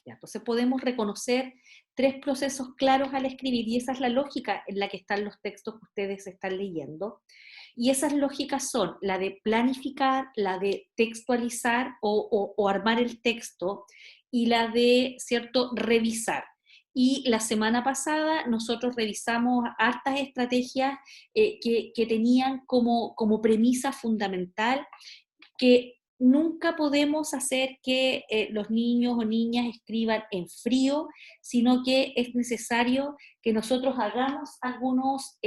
¿Ya? Entonces podemos reconocer tres procesos claros al escribir, y esa es la lógica en la que están los textos que ustedes están leyendo. Y esas lógicas son la de planificar, la de textualizar o armar el texto, y la de, ¿cierto?, revisar. Y la semana pasada nosotros revisamos hartas estrategias que tenían como premisa fundamental que nunca podemos hacer que los niños o niñas escriban en frío, sino que es necesario que nosotros hagamos algunos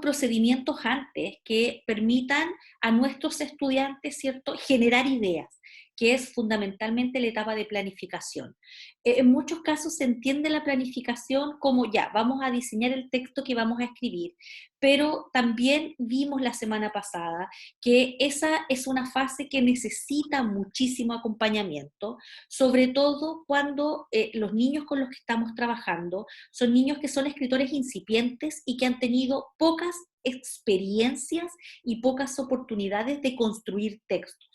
procedimientos antes que permitan a nuestros estudiantes, ¿cierto?, generar ideas, que es fundamentalmente la etapa de planificación. En muchos casos se entiende la planificación como ya, vamos a diseñar el texto que vamos a escribir, pero también vimos la semana pasada que esa es una fase que necesita muchísimo acompañamiento, sobre todo cuando los niños con los que estamos trabajando son niños que son escritores incipientes y que han tenido pocas experiencias y pocas oportunidades de construir textos.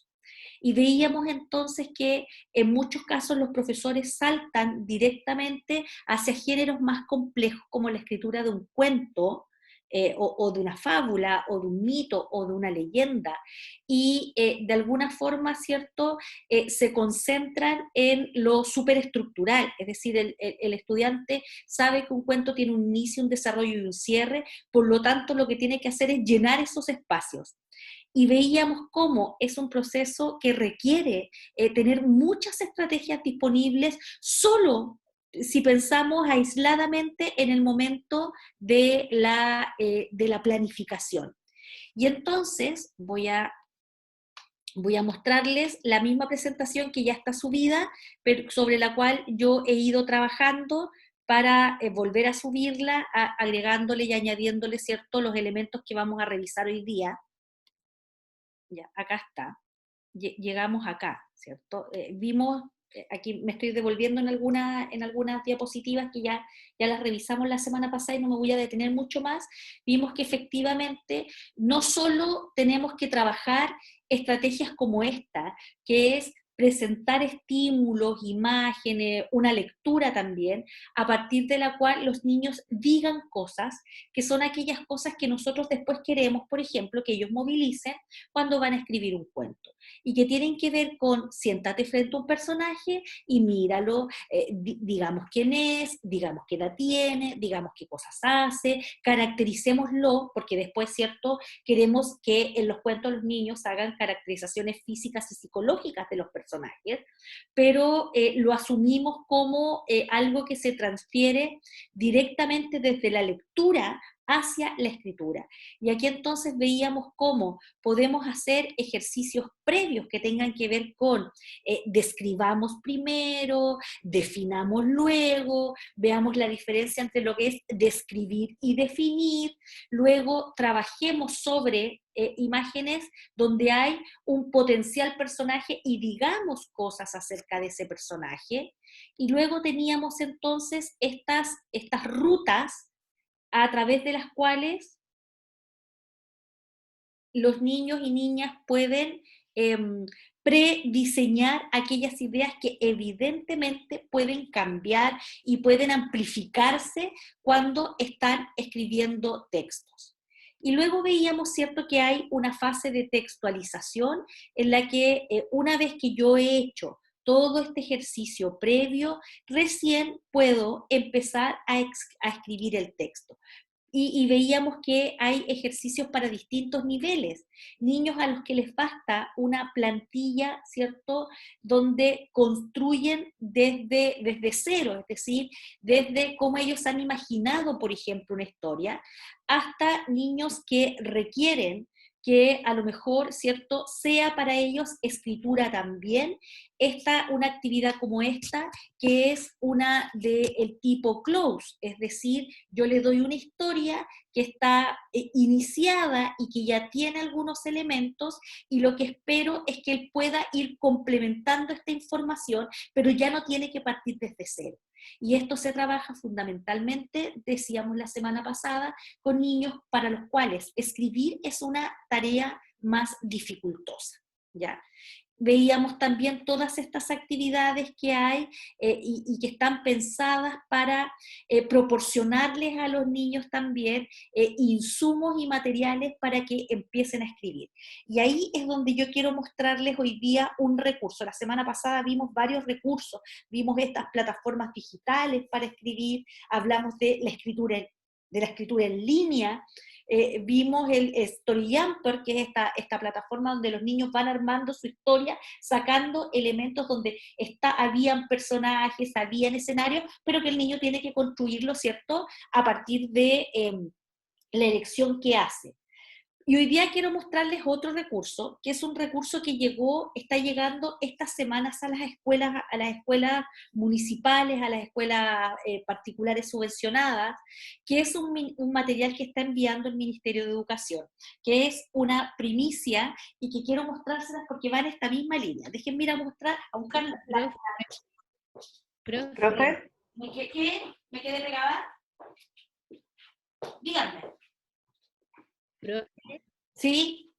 Y veíamos entonces que en muchos casos los profesores saltan directamente hacia géneros más complejos como la escritura de un cuento, o de una fábula, o de un mito, o de una leyenda, y de alguna forma, ¿cierto?, se concentran en lo superestructural, es decir, el estudiante sabe que un cuento tiene un inicio, un desarrollo y un cierre, por lo tanto lo que tiene que hacer es llenar esos espacios. Y veíamos cómo es un proceso que requiere tener muchas estrategias disponibles solo si pensamos aisladamente en el momento de la planificación. Y entonces voy a mostrarles la misma presentación que ya está subida, pero sobre la cual yo he ido trabajando para volver a subirla, agregándole y añadiéndole, ¿cierto?, los elementos que vamos a revisar hoy día. Ya, acá está. Llegamos acá, ¿cierto? Vimos, aquí me estoy devolviendo en algunas diapositivas que ya las revisamos la semana pasada y no me voy a detener mucho más. Vimos que efectivamente no solo tenemos que trabajar estrategias como esta, que es presentar estímulos, imágenes, una lectura también, a partir de la cual los niños digan cosas, que son aquellas cosas que nosotros después queremos, por ejemplo, que ellos movilicen cuando van a escribir un cuento, y que tienen que ver con siéntate frente a un personaje y míralo, digamos quién es, digamos qué edad tiene, digamos qué cosas hace, caractericémoslo, porque después, ¿cierto?, queremos que en los cuentos los niños hagan caracterizaciones físicas y psicológicas de los personajes, pero lo asumimos como algo que se transfiere directamente desde la lectura hacia la escritura. Y aquí entonces veíamos cómo podemos hacer ejercicios previos que tengan que ver con describamos primero, definamos luego, veamos la diferencia entre lo que es describir y definir, luego trabajemos sobre imágenes donde hay un potencial personaje y digamos cosas acerca de ese personaje, y luego teníamos entonces estas rutas a través de las cuales los niños y niñas pueden prediseñar aquellas ideas que evidentemente pueden cambiar y pueden amplificarse cuando están escribiendo textos. Y luego veíamos, ¿cierto?, que hay una fase de textualización en la que una vez que yo he hecho todo este ejercicio previo, recién puedo empezar a escribir el texto. Y veíamos que hay ejercicios para distintos niveles. Niños a los que les basta una plantilla, ¿cierto?, donde construyen desde cero, es decir, desde cómo ellos han imaginado, por ejemplo, una historia, hasta niños que requieren que a lo mejor, ¿cierto?, sea para ellos escritura también, una actividad como esta, que es una del tipo close, es decir, yo le doy una historia que está iniciada y que ya tiene algunos elementos, y lo que espero es que él pueda ir complementando esta información, pero ya no tiene que partir desde cero. Y esto se trabaja fundamentalmente, decíamos la semana pasada, con niños para los cuales escribir es una tarea más dificultosa, ¿ya? veíamos también todas estas actividades que hay y que están pensadas para proporcionarles a los niños también insumos y materiales para que empiecen a escribir. Y ahí es donde yo quiero mostrarles hoy día un recurso. La semana pasada vimos varios recursos, vimos estas plataformas digitales para escribir, hablamos de la escritura en línea, vimos el Story Jumper, que es esta plataforma donde los niños van armando su historia, sacando elementos donde habían personajes, habían escenarios, pero que el niño tiene que construirlo, ¿cierto?, a partir de la elección que hace. Y hoy día quiero mostrarles otro recurso, que es un recurso que está llegando estas semanas a las escuelas municipales, a las escuelas particulares subvencionadas, que es un material que está enviando el Ministerio de Educación, que es una primicia y que quiero mostrárselas porque va en esta misma línea. Déjenme ir a buscar la... Profe. ¿Me quedé pegada? Díganme. Profe. ¿Sí?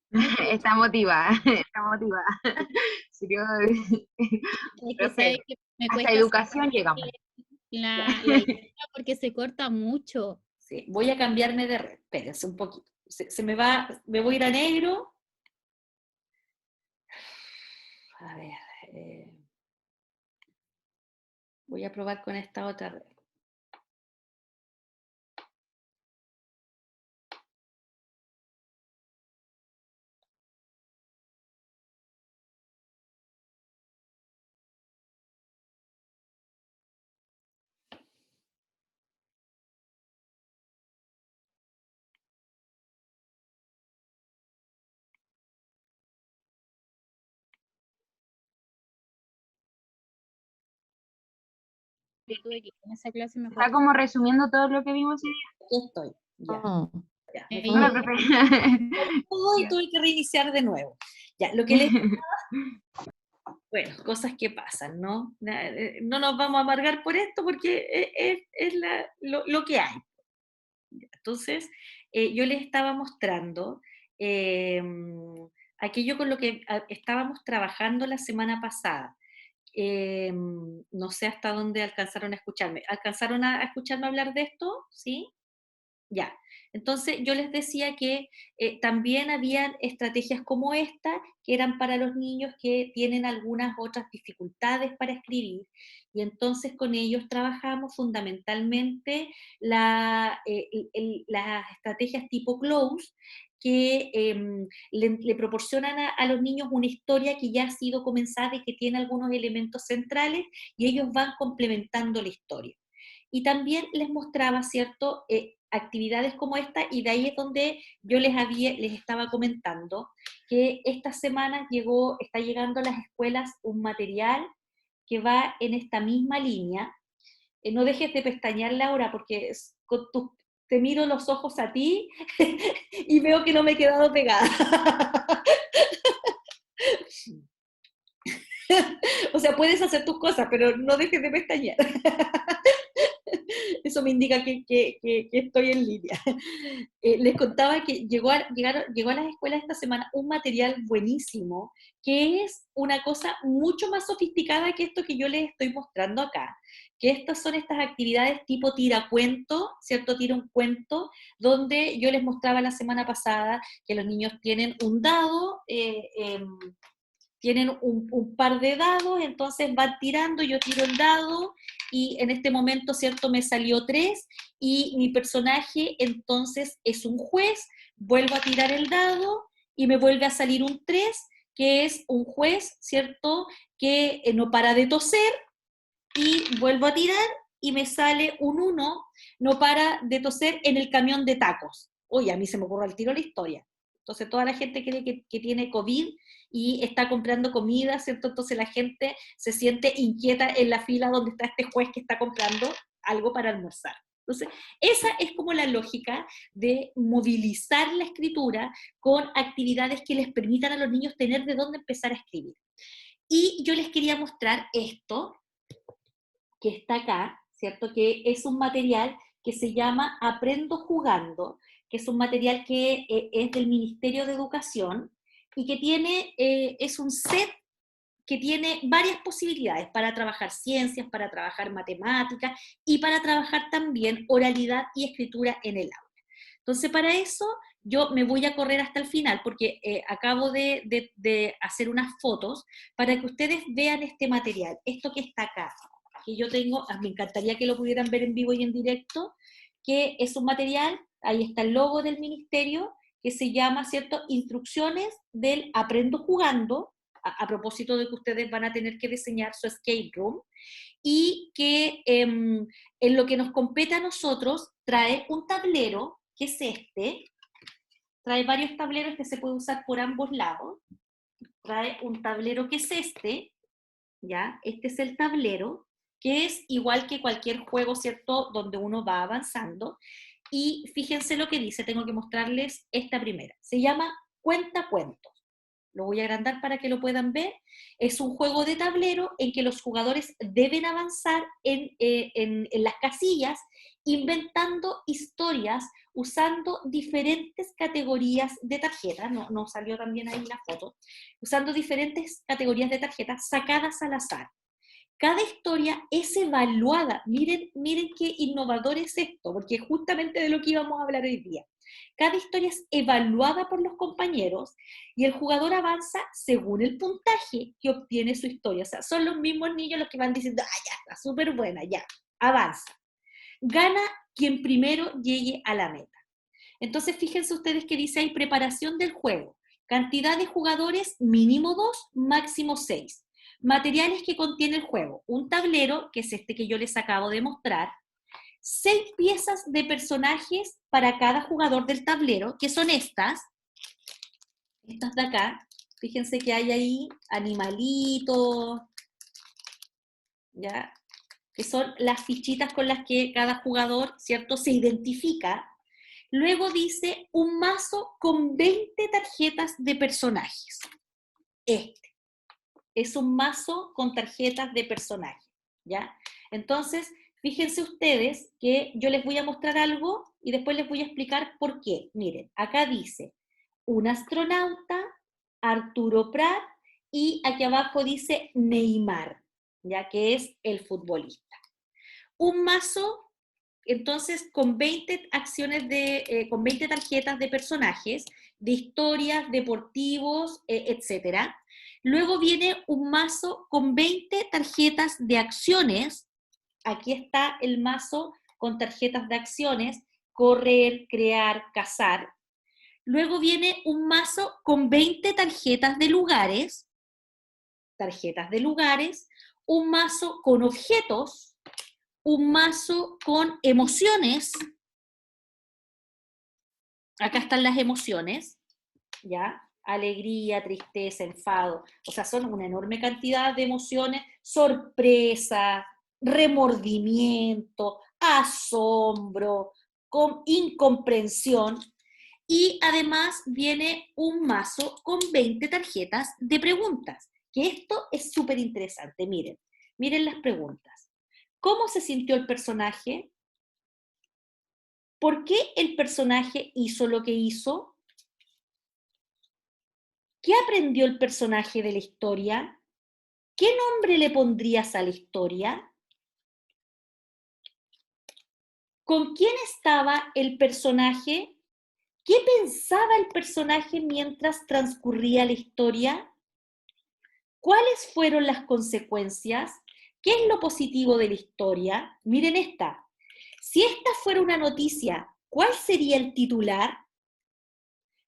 Está motivada, está motivada. Es que sabe que me hasta cuesta educación llegamos. la idea porque se corta mucho. Sí, voy a cambiarme de red. Espérense un poquito. Me voy a ir a negro. A ver. Voy a probar con esta otra red. Yo tuve que ir en esa clase mejor. Está como resumiendo todo lo que vimos ese día. Aquí estoy. Ya. Oh. Ya. Hola, profe. Y tuve que reiniciar de nuevo. Ya, lo que les... Bueno, cosas que pasan, ¿no? No nos vamos a amargar por esto porque es lo que hay. Entonces, yo les estaba mostrando aquello con lo que estábamos trabajando la semana pasada. No sé hasta dónde alcanzaron a escucharme. ¿Alcanzaron a escucharme hablar de esto? ¿Sí? Ya. Entonces yo les decía que también habían estrategias como esta, que eran para los niños que tienen algunas otras dificultades para escribir, y entonces con ellos trabajamos fundamentalmente las estrategias tipo close, que le proporcionan a los niños una historia que ya ha sido comenzada y que tiene algunos elementos centrales, y ellos van complementando la historia. Y también les mostraba, ¿cierto?, actividades como esta, y de ahí es donde yo les estaba comentando que estas semanas está llegando a las escuelas un material que va en esta misma línea. No dejes de pestañearle ahora porque te miro los ojos a ti y veo que no me he quedado pegada. O sea, puedes hacer tus cosas, pero no dejes de pestañear. Eso me indica que estoy en línea. Les contaba que llegó a las escuelas esta semana un material buenísimo, que es una cosa mucho más sofisticada que esto que yo les estoy mostrando acá. Que estas son estas actividades tipo tiracuento, ¿cierto? Tira un cuento, donde yo les mostraba la semana pasada que los niños tienen un dado, tienen un par de dados, entonces van tirando, yo tiro el dado, y en este momento, ¿cierto?, me salió 3, y mi personaje entonces es un juez, vuelvo a tirar el dado, y me vuelve a salir un 3, que es un juez, ¿cierto?, que no para de toser, y vuelvo a tirar, y me sale un 1, no para de toser en el camión de tacos. Oye, a mí se me ocurre al tiro la historia. Entonces toda la gente cree que tiene COVID y está comprando comida, ¿cierto? Entonces la gente se siente inquieta en la fila donde está este juez que está comprando algo para almorzar. Entonces, esa es como la lógica de movilizar la escritura con actividades que les permitan a los niños tener de dónde empezar a escribir. Y yo les quería mostrar esto, que está acá, ¿cierto? Que es un material que se llama Aprendo Jugando, que es un material que es del Ministerio de Educación y que es un set que tiene varias posibilidades para trabajar ciencias, para trabajar matemáticas y para trabajar también oralidad y escritura en el aula. Entonces, para eso yo me voy a correr hasta el final, porque acabo de hacer unas fotos para que ustedes vean este material, esto que está acá, que yo tengo, me encantaría que lo pudieran ver en vivo y en directo, que es un material, ahí está el logo del ministerio, que se llama, ¿cierto?, Instrucciones del Aprendo Jugando, a propósito de que ustedes van a tener que diseñar su escape room, y que en lo que nos compete a nosotros trae un tablero, que es este, trae varios tableros que se pueden usar por ambos lados, trae un tablero que es este, ¿ya? Este es el tablero, que es igual que cualquier juego, ¿cierto?, donde uno va avanzando, y fíjense lo que dice, tengo que mostrarles esta primera, se llama Cuentacuentos. Lo voy a agrandar para que lo puedan ver. Es un juego de tablero en que los jugadores deben avanzar en las casillas, inventando historias, usando diferentes categorías de tarjetas, no salió también ahí la foto, usando diferentes categorías de tarjetas sacadas al azar. Cada historia es evaluada. Miren qué innovador es esto, porque es justamente de lo que íbamos a hablar hoy día. Cada historia es evaluada por los compañeros y el jugador avanza según el puntaje que obtiene su historia. O sea, son los mismos niños los que van diciendo, ya, está súper buena, ya, avanza. Gana quien primero llegue a la meta. Entonces, fíjense ustedes que dice ahí preparación del juego. Cantidad de jugadores, mínimo 2, máximo 6. Materiales que contiene el juego. Un tablero, que es este que yo les acabo de mostrar. 6 piezas de personajes para cada jugador del tablero, que son estas de acá. Fíjense que hay ahí animalitos, ¿ya? Que son las fichitas con las que cada jugador, ¿cierto?, se identifica. Luego dice un mazo con 20 tarjetas de personajes. Este es un mazo con tarjetas de personajes, ¿ya? Entonces, fíjense ustedes que yo les voy a mostrar algo y después les voy a explicar por qué. Miren, acá dice un astronauta, Arturo Prat, y aquí abajo dice Neymar, ya que es el futbolista. Un mazo, entonces, con 20 con 20 tarjetas de personajes, de historias, deportivos, etc. Luego viene un mazo con 20 tarjetas de acciones. Aquí está el mazo con tarjetas de acciones, correr, crear, cazar. Luego viene un mazo con 20 tarjetas de lugares, un mazo con objetos, un mazo con emociones. Acá están las emociones, ¿ya? Alegría, tristeza, enfado. O sea, son una enorme cantidad de emociones. Sorpresa, remordimiento, asombro, incomprensión. Y además viene un mazo con 20 tarjetas de preguntas, que esto es súper interesante. Miren las preguntas. ¿Cómo se sintió el personaje? ¿Por qué el personaje hizo lo que hizo? ¿Qué aprendió el personaje de la historia? ¿Qué nombre le pondrías a la historia? ¿Con quién estaba el personaje? ¿Qué pensaba el personaje mientras transcurría la historia? ¿Cuáles fueron las consecuencias? ¿Qué es lo positivo de la historia? Miren esta. Si esta fuera una noticia, ¿cuál sería el titular?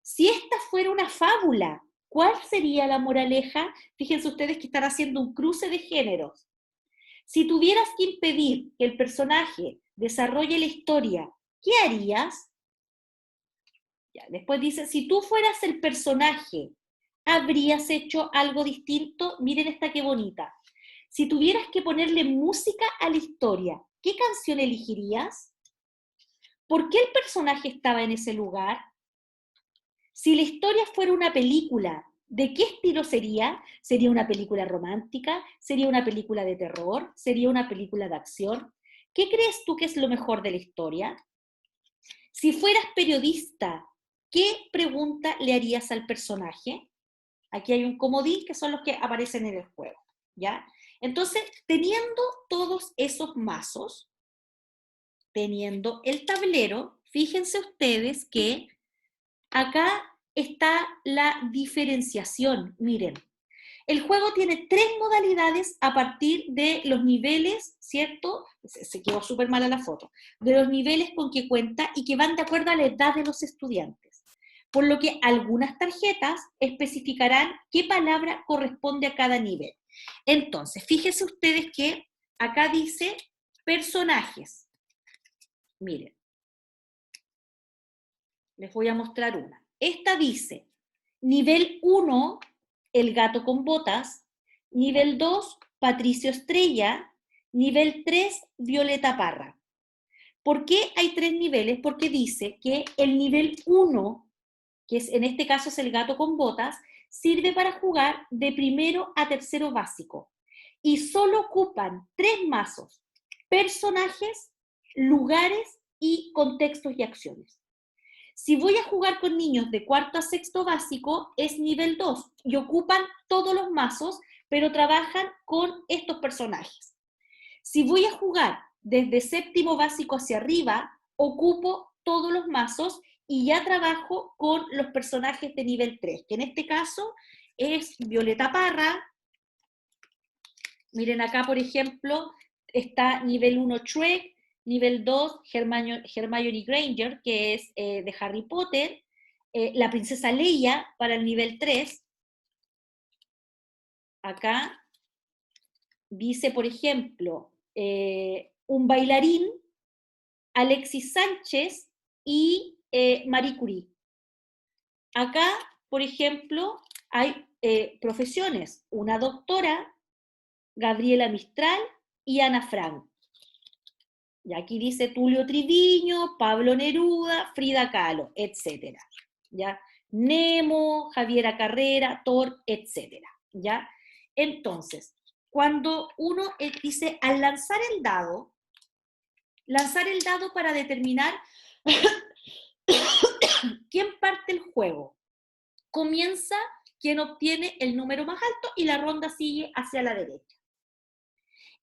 Si esta fuera una fábula, ¿cuál sería la moraleja? Fíjense ustedes que están haciendo un cruce de géneros. Si tuvieras que impedir que el personaje desarrolle la historia, ¿qué harías? Ya, después dice, si tú fueras el personaje, ¿habrías hecho algo distinto? Miren esta qué bonita. Si tuvieras que ponerle música a la historia, ¿qué canción elegirías? ¿Por qué el personaje estaba en ese lugar? Si la historia fuera una película, ¿de qué estilo sería? ¿Sería una película romántica? ¿Sería una película de terror? ¿Sería una película de acción? ¿Qué crees tú que es lo mejor de la historia? Si fueras periodista, ¿qué pregunta le harías al personaje? Aquí hay un comodín que son los que aparecen en el juego, ¿ya? Entonces, teniendo todos esos mazos, teniendo el tablero, fíjense ustedes que acá está la diferenciación. Miren, el juego tiene 3 modalidades a partir de los niveles, ¿cierto? Se quedó súper mala la foto. De los niveles con que cuenta y que van de acuerdo a la edad de los estudiantes. Por lo que algunas tarjetas especificarán qué palabra corresponde a cada nivel. Entonces, fíjense ustedes que acá dice personajes. Miren, les voy a mostrar una. Esta dice, nivel 1, el gato con botas, nivel 2, Patricio Estrella, nivel 3, Violeta Parra. ¿Por qué hay 3 niveles? Porque dice que el nivel 1, que es, en este caso es el gato con botas, sirve para jugar de primero a tercero básico. Y solo ocupan 3 mazos, personajes, lugares y contextos y acciones. Si voy a jugar con niños de cuarto a sexto básico, es nivel 2 y ocupan todos los mazos, pero trabajan con estos personajes. Si voy a jugar desde séptimo básico hacia arriba, ocupo todos los mazos y ya trabajo con los personajes de nivel 3, que en este caso es Violeta Parra. Miren acá, por ejemplo, está nivel 1 Shrek, nivel 2 Hermione Granger, que es de Harry Potter, la princesa Leia para el nivel 3. Acá dice, por ejemplo, un bailarín, Alexis Sánchez y Marie Curie. Acá, por ejemplo, hay profesiones, una doctora, Gabriela Mistral y Ana Frank. Y aquí dice Tulio Triviño, Pablo Neruda, Frida Kahlo, etc. ¿Ya? Nemo, Javiera Carrera, Thor, etc. ¿Ya? Entonces, cuando uno dice al lanzar el dado para determinar quién parte el juego. Comienza quien obtiene el número más alto y la ronda sigue hacia la derecha.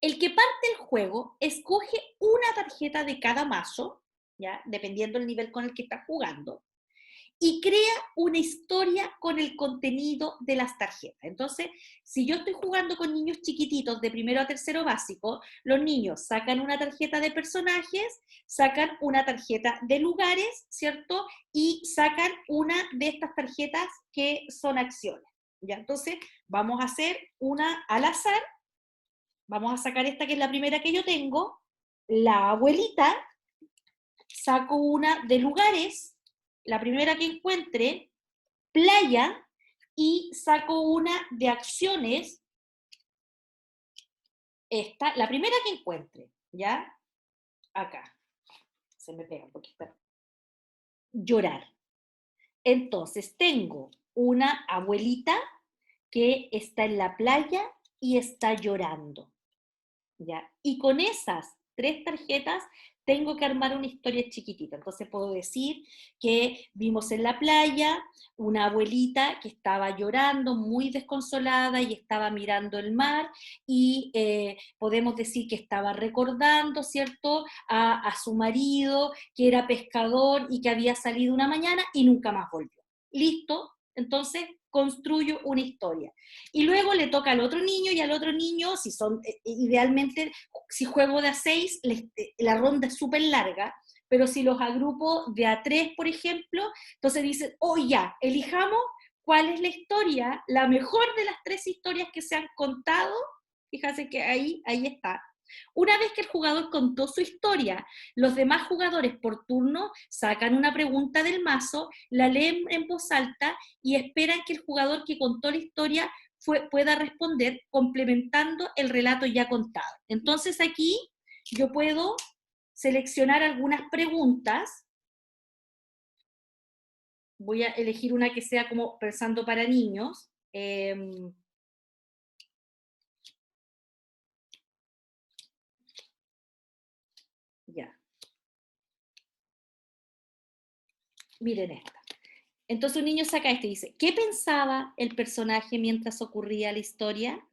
El que parte el juego escoge una tarjeta de cada mazo, ¿ya? Dependiendo del nivel con el que está jugando, y crea una historia con el contenido de las tarjetas. Entonces, si yo estoy jugando con niños chiquititos de primero a tercero básico, los niños sacan una tarjeta de personajes, sacan una tarjeta de lugares, ¿cierto? Y sacan una de estas tarjetas que son acciones. ¿Ya? Entonces, vamos a hacer una al azar. Vamos a sacar esta que es la primera que yo tengo, la abuelita, saco una de lugares, la primera que encuentre, playa, y saco una de acciones, esta, la primera que encuentre, ¿ya? Acá, se me pega un poquito. Llorar. Entonces tengo una abuelita que está en la playa y está llorando, ¿ya? Y con esas 3 tarjetas tengo que armar una historia chiquitita. Entonces puedo decir que vimos en la playa una abuelita que estaba llorando, muy desconsolada y estaba mirando el mar y podemos decir que estaba recordando, ¿cierto?, a su marido que era pescador y que había salido una mañana y nunca más volvió. ¿Listo? Entonces construyo una historia. Y luego le toca al otro niño y al otro niño, si son, idealmente, si juego de a 6, la ronda es súper larga, pero si los agrupo de a 3, por ejemplo, entonces dicen, oh ya, elijamos cuál es la historia, la mejor de las 3 historias que se han contado. Fíjense que ahí está. Una vez que el jugador contó su historia, los demás jugadores por turno sacan una pregunta del mazo, la leen en voz alta y esperan que el jugador que contó la historia pueda responder complementando el relato ya contado. Entonces aquí yo puedo seleccionar algunas preguntas. Voy a elegir una que sea como pensando para niños. Ya. Miren esta. Entonces un niño saca esto y dice, ¿qué pensaba el personaje mientras ocurría la historia?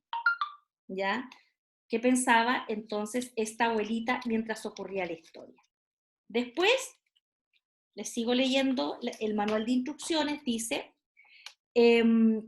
¿Ya? ¿Qué pensaba entonces esta abuelita mientras ocurría la historia? Después, les sigo leyendo, el manual de instrucciones dice que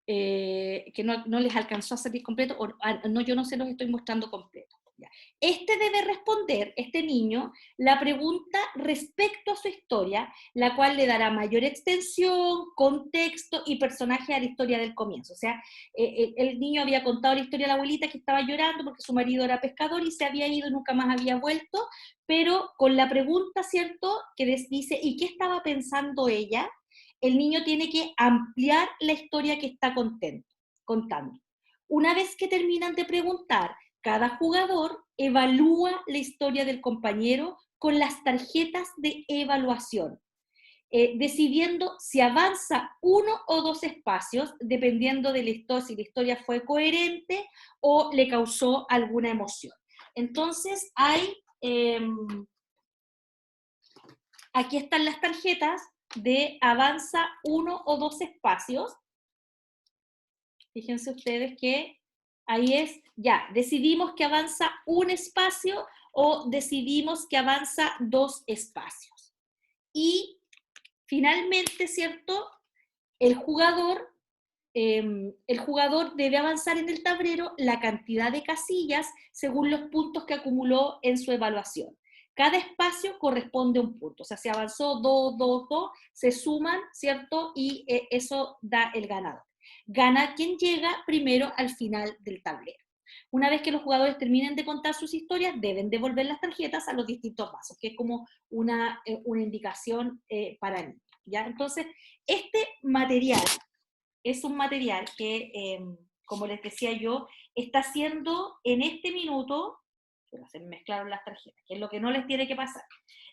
no les alcanzó a salir completo, o no, yo no se los estoy mostrando completo. Ya. Este debe responder, este niño, la pregunta respecto a su historia, la cual le dará mayor extensión, contexto y personaje a la historia del comienzo. O sea, el niño había contado la historia de la abuelita que estaba llorando porque su marido era pescador y se había ido y nunca más había vuelto, pero con la pregunta, ¿cierto?, que dice, ¿y qué estaba pensando ella? El niño tiene que ampliar la historia que está contando. Una vez que terminan de preguntar, cada jugador evalúa la historia del compañero con las tarjetas de evaluación, decidiendo si avanza uno o dos espacios, dependiendo de la historia, si la historia fue coherente o le causó alguna emoción. Entonces, aquí están las tarjetas de avanza uno o dos espacios. Fíjense ustedes que ahí es, ya, decidimos que avanza un espacio o decidimos que avanza dos espacios. Y finalmente, ¿cierto? El jugador debe avanzar en el tablero la cantidad de casillas según los puntos que acumuló en su evaluación. Cada espacio corresponde a un punto, o sea, si avanzó 2, 2, 2, se suman, ¿cierto? Y eso da el ganador. Gana quien llega primero al final del tablero. Una vez que los jugadores terminen de contar sus historias, deben devolver las tarjetas a los distintos vasos, que es como una indicación para niños, ¿ya? Entonces, este material es un material que, como les decía yo, está haciendo en este minuto, pero se me mezclaron las tarjetas, que es lo que no les tiene que pasar.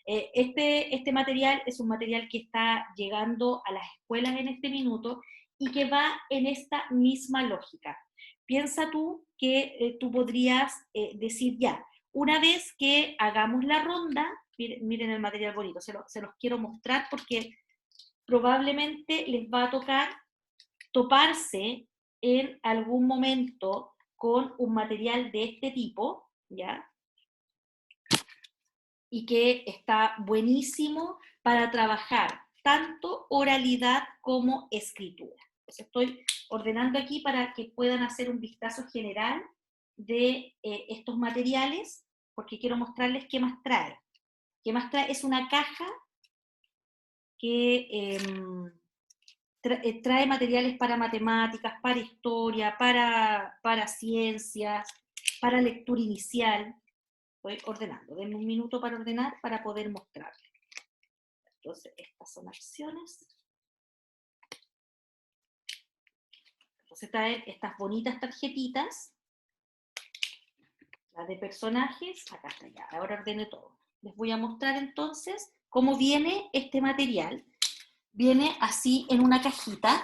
Este material es un material que está llegando a las escuelas en este minuto y que va en esta misma lógica. Piensa tú que tú podrías decir ya, una vez que hagamos la ronda, miren el material bonito, se los quiero mostrar porque probablemente les va a tocar toparse en algún momento con un material de este tipo, ¿ya? Y que está buenísimo para trabajar tanto oralidad como escritura. Entonces estoy ordenando aquí para que puedan hacer un vistazo general de estos materiales, porque quiero mostrarles qué más trae. ¿Qué más trae? Es una caja que trae materiales para matemáticas, para historia, para ciencias, para lectura inicial. Estoy ordenando, denme un minuto para ordenar para poder mostrarles. Entonces, estas son acciones. Entonces trae estas bonitas tarjetitas, las de personajes, acá está ya, ahora ordene todo. Les voy a mostrar entonces cómo viene este material. Viene así en una cajita,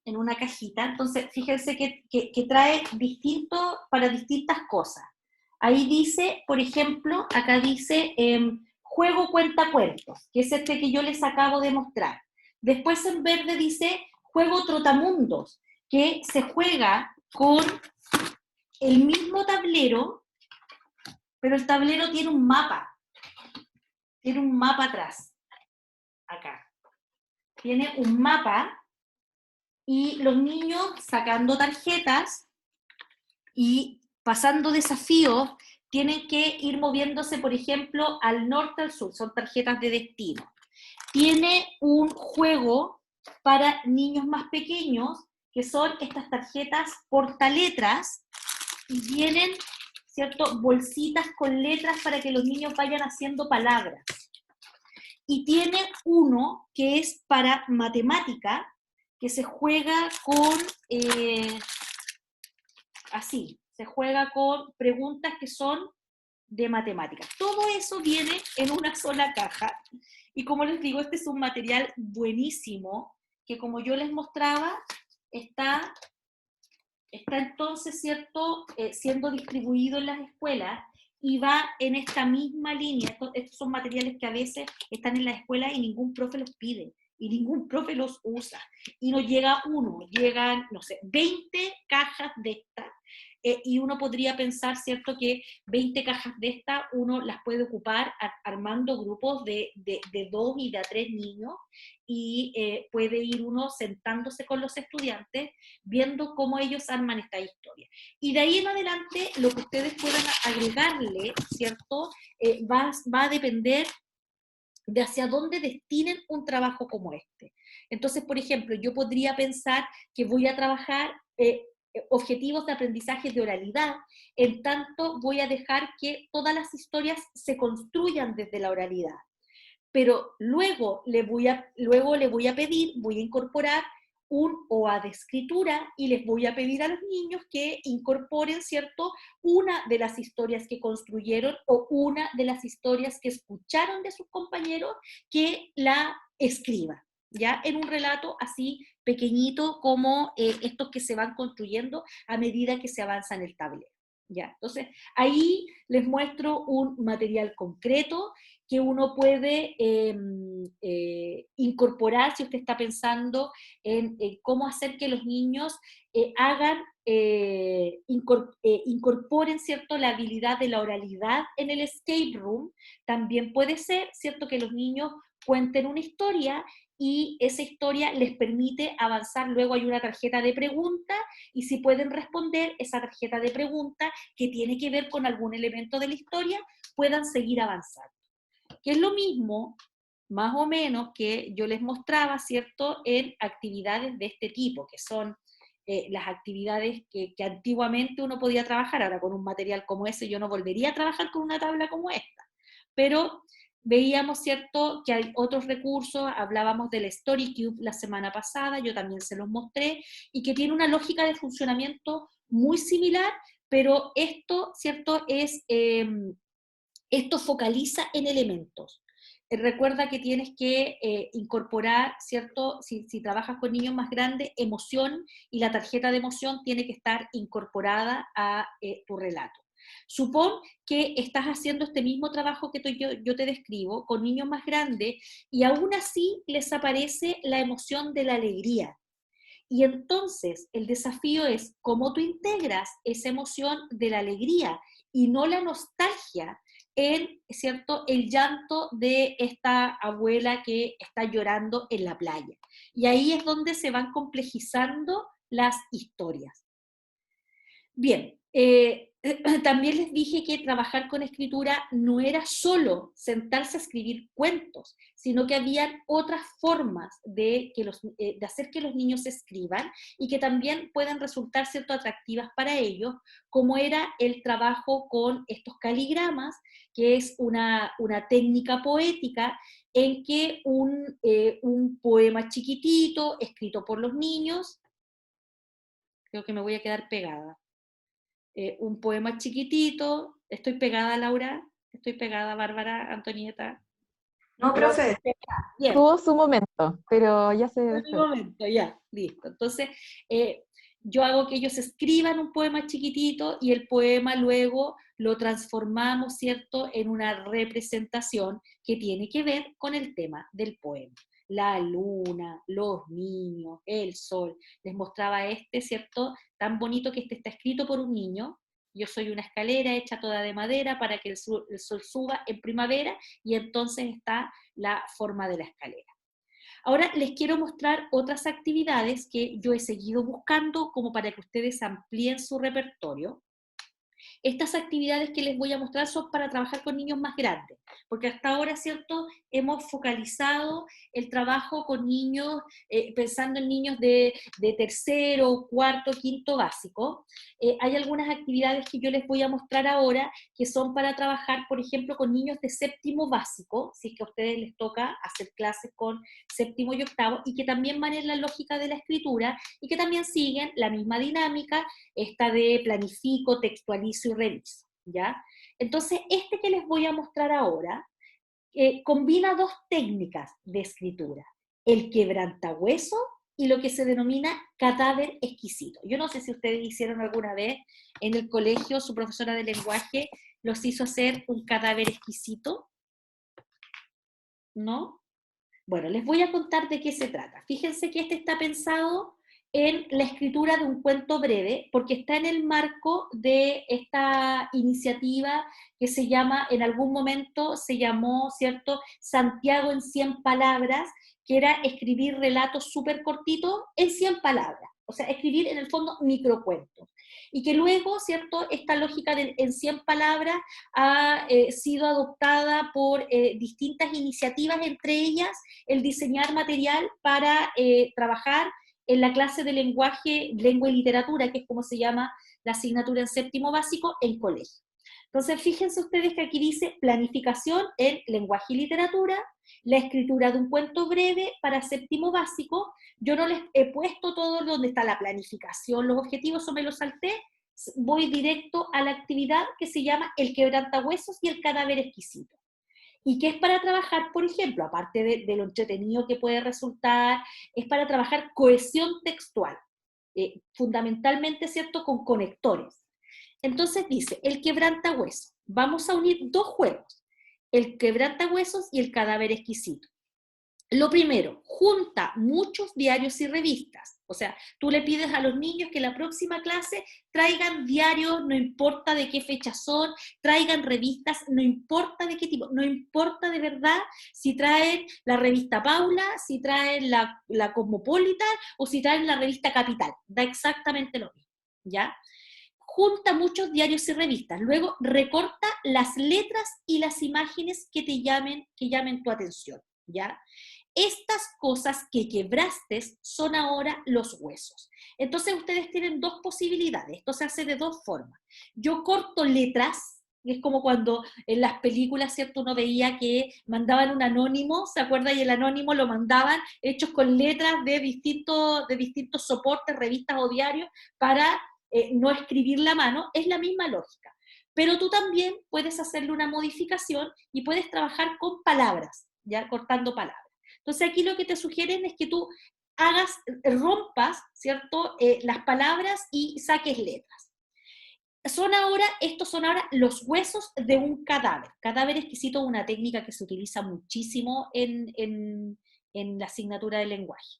entonces fíjense que trae distinto para distintas cosas. Ahí dice, por ejemplo, acá dice juego cuentacuentos, que es este que yo les acabo de mostrar. Después en verde dice juego trotamundos, que se juega con el mismo tablero, pero el tablero tiene un mapa atrás, acá. Tiene un mapa y los niños sacando tarjetas y pasando desafíos tienen que ir moviéndose, por ejemplo, al norte, al sur, son tarjetas de destino. Tiene un juego para niños más pequeños, que son estas tarjetas portaletras, y vienen, ¿cierto?, bolsitas con letras para que los niños vayan haciendo palabras. Y tiene uno que es para matemática, que se juega con, así, se juega con preguntas que son de matemáticas. Todo eso viene en una sola caja. Y como les digo, este es un material buenísimo, que como yo les mostraba, está entonces, ¿cierto?, siendo distribuido en las escuelas, y va en esta misma línea. Estos son materiales que a veces están en la escuela y ningún profe los pide, y ningún profe los usa. Y no llega uno, llegan, no sé, 20 cajas de estas. Y uno podría pensar, ¿cierto?, que 20 cajas de estas uno las puede ocupar armando grupos de 2 y de 3 niños, y puede ir uno sentándose con los estudiantes, viendo cómo ellos arman esta historia. Y de ahí en adelante, lo que ustedes puedan agregarle, ¿cierto?, va a depender de hacia dónde destinen un trabajo como este. Entonces, por ejemplo, yo podría pensar que voy a trabajar objetivos de aprendizaje de oralidad, en tanto voy a dejar que todas las historias se construyan desde la oralidad. Pero luego le voy a pedir, voy a incorporar un OA de escritura, y les voy a pedir a los niños que incorporen, ¿cierto?, una de las historias que construyeron o una de las historias que escucharon de sus compañeros, que la escriban, ¿ya? En un relato así pequeñito como estos que se van construyendo a medida que se avanza en el tablero, ¿ya? Entonces, ahí les muestro un material concreto que uno puede incorporar si usted está pensando en cómo hacer que los niños incorporen, ¿cierto?, la habilidad de la oralidad en el escape room. También puede ser, ¿cierto?, que los niños cuenten una historia y esa historia les permite avanzar. Luego hay una tarjeta de preguntas, y si pueden responder esa tarjeta de preguntas que tiene que ver con algún elemento de la historia, puedan seguir avanzando. Que es lo mismo, más o menos, que yo les mostraba, ¿cierto?, en actividades de este tipo, que son las actividades que antiguamente uno podía trabajar. Ahora, con un material como ese yo no volvería a trabajar con una tabla como esta, pero veíamos, ¿cierto?, que hay otros recursos. Hablábamos del Story Cube la semana pasada, yo también se los mostré, y que tiene una lógica de funcionamiento muy similar, pero esto, ¿cierto?, esto focaliza en elementos. Recuerda que tienes que incorporar, ¿cierto?, si trabajas con niños más grandes, emoción, y la tarjeta de emoción tiene que estar incorporada a tu relato. Supón que estás haciendo este mismo trabajo que yo te describo con niños más grandes, y aún así les aparece la emoción de la alegría. Y entonces el desafío es cómo tú integras esa emoción de la alegría y no la nostalgia en, ¿cierto?, el llanto de esta abuela que está llorando en la playa. Y ahí es donde se van complejizando las historias. Bien, también les dije que trabajar con escritura no era solo sentarse a escribir cuentos, sino que habían otras formas de hacer que los niños escriban, y que también pueden resultar, ¿cierto?, atractivas para ellos, como era el trabajo con estos caligramas, que es una técnica poética en que un poema chiquitito escrito por los niños, creo que me voy a quedar pegada. Un poema chiquitito. ¿Estoy pegada, Laura? ¿Estoy pegada, Bárbara, Antonieta? No, profe. Bien, Tuvo su momento, pero ya se en mi después. momento, ya, listo. Entonces, yo hago que ellos escriban un poema chiquitito, y el poema luego lo transformamos, ¿cierto?, en una representación que tiene que ver con el tema del poema. La luna, los niños, el sol. Les mostraba ¿cierto?, tan bonito, que está escrito por un niño. Yo soy una escalera hecha toda de madera para que el sol suba en primavera, y entonces está la forma de la escalera. Ahora les quiero mostrar otras actividades que yo he seguido buscando como para que ustedes amplíen su repertorio. Estas actividades que les voy a mostrar son para trabajar con niños más grandes, porque hasta ahora, ¿cierto?, hemos focalizado el trabajo con niños, pensando en niños de tercero, cuarto, quinto básico. Hay algunas actividades que yo les voy a mostrar ahora que son para trabajar, por ejemplo, con niños de séptimo básico, si es que a ustedes les toca hacer clases con séptimo y octavo, y que también van en la lógica de la escritura, y que también siguen la misma dinámica, esta de planifico, textualizo y reviso, ¿ya? Entonces, este que les voy a mostrar ahora combina dos técnicas de escritura: el quebrantahueso y lo que se denomina cadáver exquisito. Yo no sé si ustedes hicieron alguna vez en el colegio, su profesora de lenguaje los hizo hacer un cadáver exquisito, ¿no? Bueno, les voy a contar de qué se trata. Fíjense que este está pensado en la escritura de un cuento breve, porque está en el marco de esta iniciativa que se llama, en algún momento se llamó, ¿cierto?, Santiago en 100 palabras, que era escribir relatos súper cortitos en 100 palabras, o sea, escribir en el fondo microcuentos. Y que luego, ¿cierto?, esta lógica de en 100 palabras ha sido adoptada por distintas iniciativas, entre ellas el diseñar material para trabajar en la clase de lenguaje, lengua y literatura, que es como se llama la asignatura en séptimo básico en colegio. Entonces, fíjense ustedes que aquí dice planificación en lenguaje y literatura, la escritura de un cuento breve para séptimo básico. Yo no les he puesto todo donde está la planificación, los objetivos, eso me lo salté, voy directo a la actividad que se llama el quebrantahuesos y el cadáver exquisito. Y que es para trabajar, por ejemplo, aparte de lo entretenido que puede resultar, es para trabajar cohesión textual, fundamentalmente, ¿cierto?, con conectores. Entonces dice, el quebrantahuesos, vamos a unir dos juegos, el quebrantahuesos y el cadáver exquisito. Lo primero, junta muchos diarios y revistas. O sea, tú le pides a los niños que la próxima clase traigan diarios, no importa de qué fecha son, traigan revistas, no importa de qué tipo, no importa de verdad si traen la revista Paula, si traen la Cosmopolitan o si traen la revista Capital. Da exactamente lo mismo, ¿ya? Junta muchos diarios y revistas, luego recorta las letras y las imágenes que llamen tu atención, ¿ya? Estas cosas que quebraste son ahora los huesos. Entonces ustedes tienen dos posibilidades, esto se hace de dos formas. Yo corto letras, es como cuando en las películas, ¿cierto?, uno veía que mandaban un anónimo, ¿se acuerda? Y el anónimo lo mandaban hechos con letras de distintos soportes, revistas o diarios, para no escribir la mano, es la misma lógica. Pero tú también puedes hacerle una modificación y puedes trabajar con palabras, ya cortando palabras. Entonces aquí lo que te sugieren es que tú rompas, ¿cierto?, las palabras y saques letras. Estos son ahora los huesos de un cadáver. Cadáver exquisito es una técnica que se utiliza muchísimo en la asignatura de lenguaje.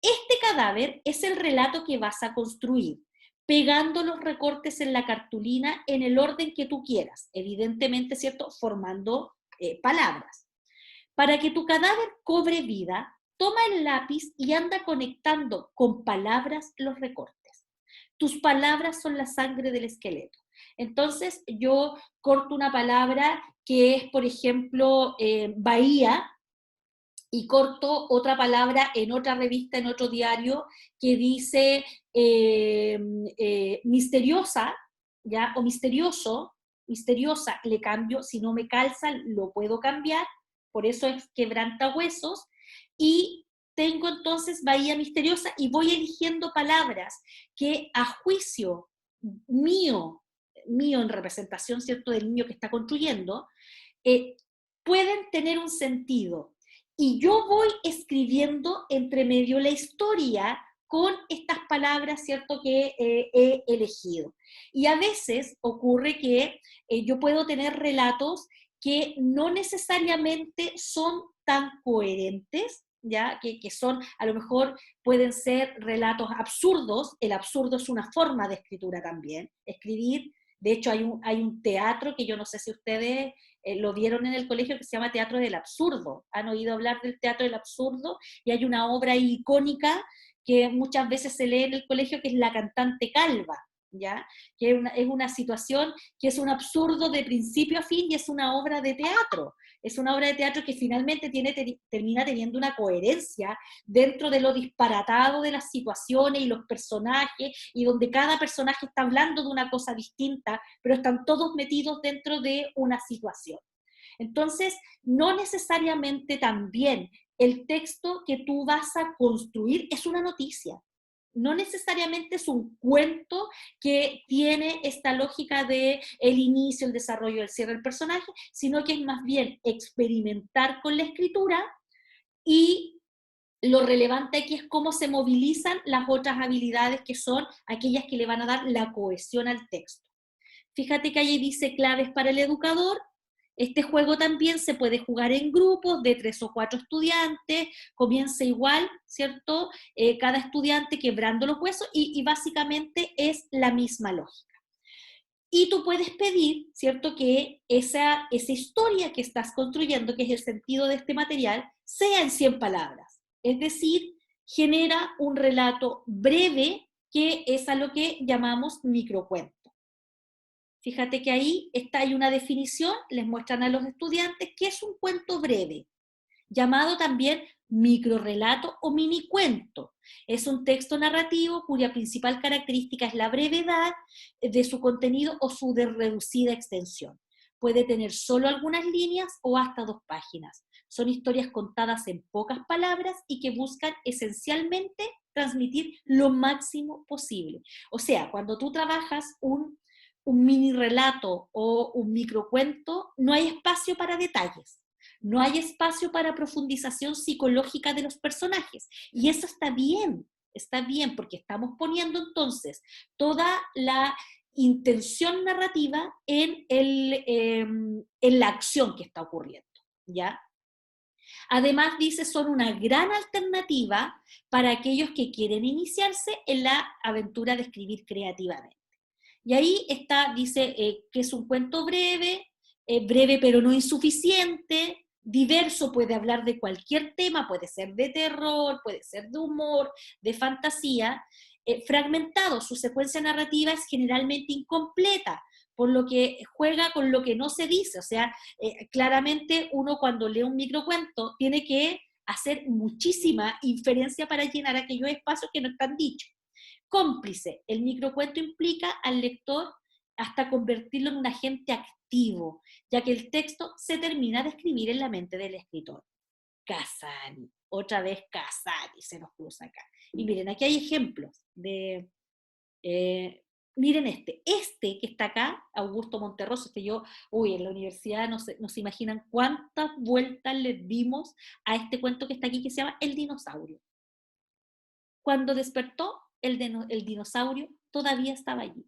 Este cadáver es el relato que vas a construir, pegando los recortes en la cartulina en el orden que tú quieras, evidentemente, ¿cierto?, formando palabras. Para que tu cadáver cobre vida, toma el lápiz y anda conectando con palabras los recortes. Tus palabras son la sangre del esqueleto. Entonces yo corto una palabra que es, por ejemplo, Bahía, y corto otra palabra en otra revista, en otro diario, que dice misteriosa, ¿ya? O misterioso, misteriosa, le cambio, si no me calza, lo puedo cambiar, por eso es quebrantahuesos, y tengo entonces Bahía Misteriosa, y voy eligiendo palabras que a juicio mío en representación, ¿cierto?, del niño que está construyendo, pueden tener un sentido. Y yo voy escribiendo entre medio la historia con estas palabras, ¿cierto?, que he elegido. Y a veces ocurre que yo puedo tener relatos que no necesariamente son tan coherentes, ¿ya? Que son, a lo mejor pueden ser relatos absurdos. El absurdo es una forma de escritura también, escribir. De hecho, hay un teatro que yo no sé si ustedes lo vieron en el colegio, que se llama Teatro del Absurdo. ¿Han oído hablar del Teatro del Absurdo? Y hay una obra icónica que muchas veces se lee en el colegio, que es La cantante calva, ¿ya? Que es una situación que es un absurdo de principio a fin y es una obra de teatro. Es una obra de teatro que finalmente termina teniendo una coherencia dentro de lo disparatado de las situaciones y los personajes, y donde cada personaje está hablando de una cosa distinta, pero están todos metidos dentro de una situación. Entonces, no necesariamente también el texto que tú vas a construir es una noticia. No necesariamente es un cuento que tiene esta lógica de el inicio, el desarrollo, el cierre del personaje, sino que es más bien experimentar con la escritura y lo relevante aquí es cómo se movilizan las otras habilidades que son aquellas que le van a dar la cohesión al texto. Fíjate que ahí dice claves para el educador. Este juego también se puede jugar en grupos de 3 o 4 estudiantes, comienza igual, ¿cierto? Cada estudiante quebrando los huesos y básicamente es la misma lógica. Y tú puedes pedir, ¿cierto?, que esa historia que estás construyendo, que es el sentido de este material, sea en 100 palabras. Es decir, genera un relato breve que es a lo que llamamos microcuento. Fíjate que ahí hay una definición, les muestran a los estudiantes qué es un cuento breve, llamado también microrrelato o minicuento. Es un texto narrativo cuya principal característica es la brevedad de su contenido o su reducida extensión. Puede tener solo algunas líneas o hasta 2 páginas. Son historias contadas en pocas palabras y que buscan esencialmente transmitir lo máximo posible. O sea, cuando tú trabajas un mini relato o un microcuento, no hay espacio para detalles. No hay espacio para profundización psicológica de los personajes. Y eso está bien, porque estamos poniendo entonces toda la intención narrativa en la acción que está ocurriendo, ¿ya? Además, dice, son una gran alternativa para aquellos que quieren iniciarse en la aventura de escribir creativamente. Y ahí está, dice, que es un cuento breve, breve pero no insuficiente, diverso, puede hablar de cualquier tema, puede ser de terror, puede ser de humor, de fantasía, fragmentado, su secuencia narrativa es generalmente incompleta, por lo que juega con lo que no se dice, o sea, claramente uno cuando lee un microcuento tiene que hacer muchísima inferencia para llenar aquellos espacios que no están dichos. Cómplice, el microcuento implica al lector hasta convertirlo en un agente activo, ya que el texto se termina de escribir en la mente del escritor. Casani, otra vez Casani se nos cruza acá. Y miren, aquí hay ejemplos de... miren este que está acá, Augusto Monterroso, que yo, en la universidad no se imaginan cuántas vueltas le dimos a este cuento que está aquí, que se llama El dinosaurio. Cuando despertó, el dinosaurio todavía estaba allí.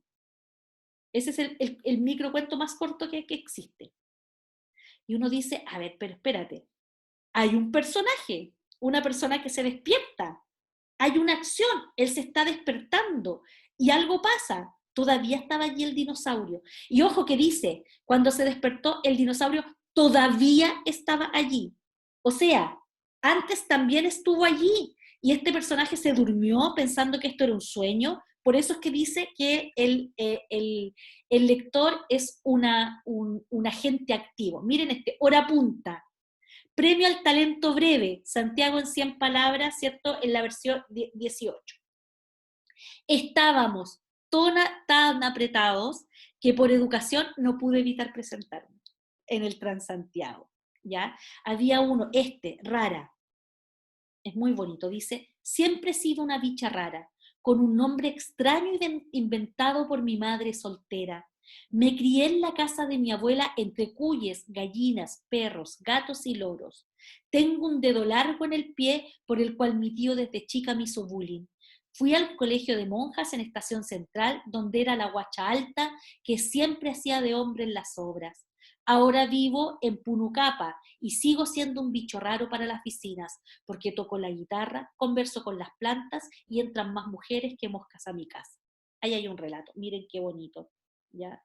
Ese es el microcuento más corto que existe. Y uno dice, a ver, pero espérate, hay un personaje, una persona que se despierta, hay una acción, él se está despertando y algo pasa, todavía estaba allí el dinosaurio. Y ojo que dice, cuando se despertó el dinosaurio todavía estaba allí. O sea, antes también estuvo allí y este personaje se durmió pensando que esto era un sueño. Por eso es que dice que el lector es un agente activo. Miren hora punta. Premio al talento breve, Santiago en 100 palabras, ¿cierto? En la versión 18. Estábamos tan apretados que por educación no pude evitar presentarme en el Transantiago, ¿ya? Había uno, rara, es muy bonito, dice, siempre he sido una bicha rara, con un nombre extraño inventado por mi madre soltera. Me crié en la casa de mi abuela entre cuyes, gallinas, perros, gatos y loros. Tengo un dedo largo en el pie por el cual mi tío desde chica me hizo bullying. Fui al colegio de monjas en Estación Central, donde era la guacha alta que siempre hacía de hombre en las obras. Ahora vivo en Punucapa y sigo siendo un bicho raro para las piscinas, porque toco la guitarra, converso con las plantas y entran más mujeres que moscas a mi casa. Ahí hay un relato, miren qué bonito, ¿ya?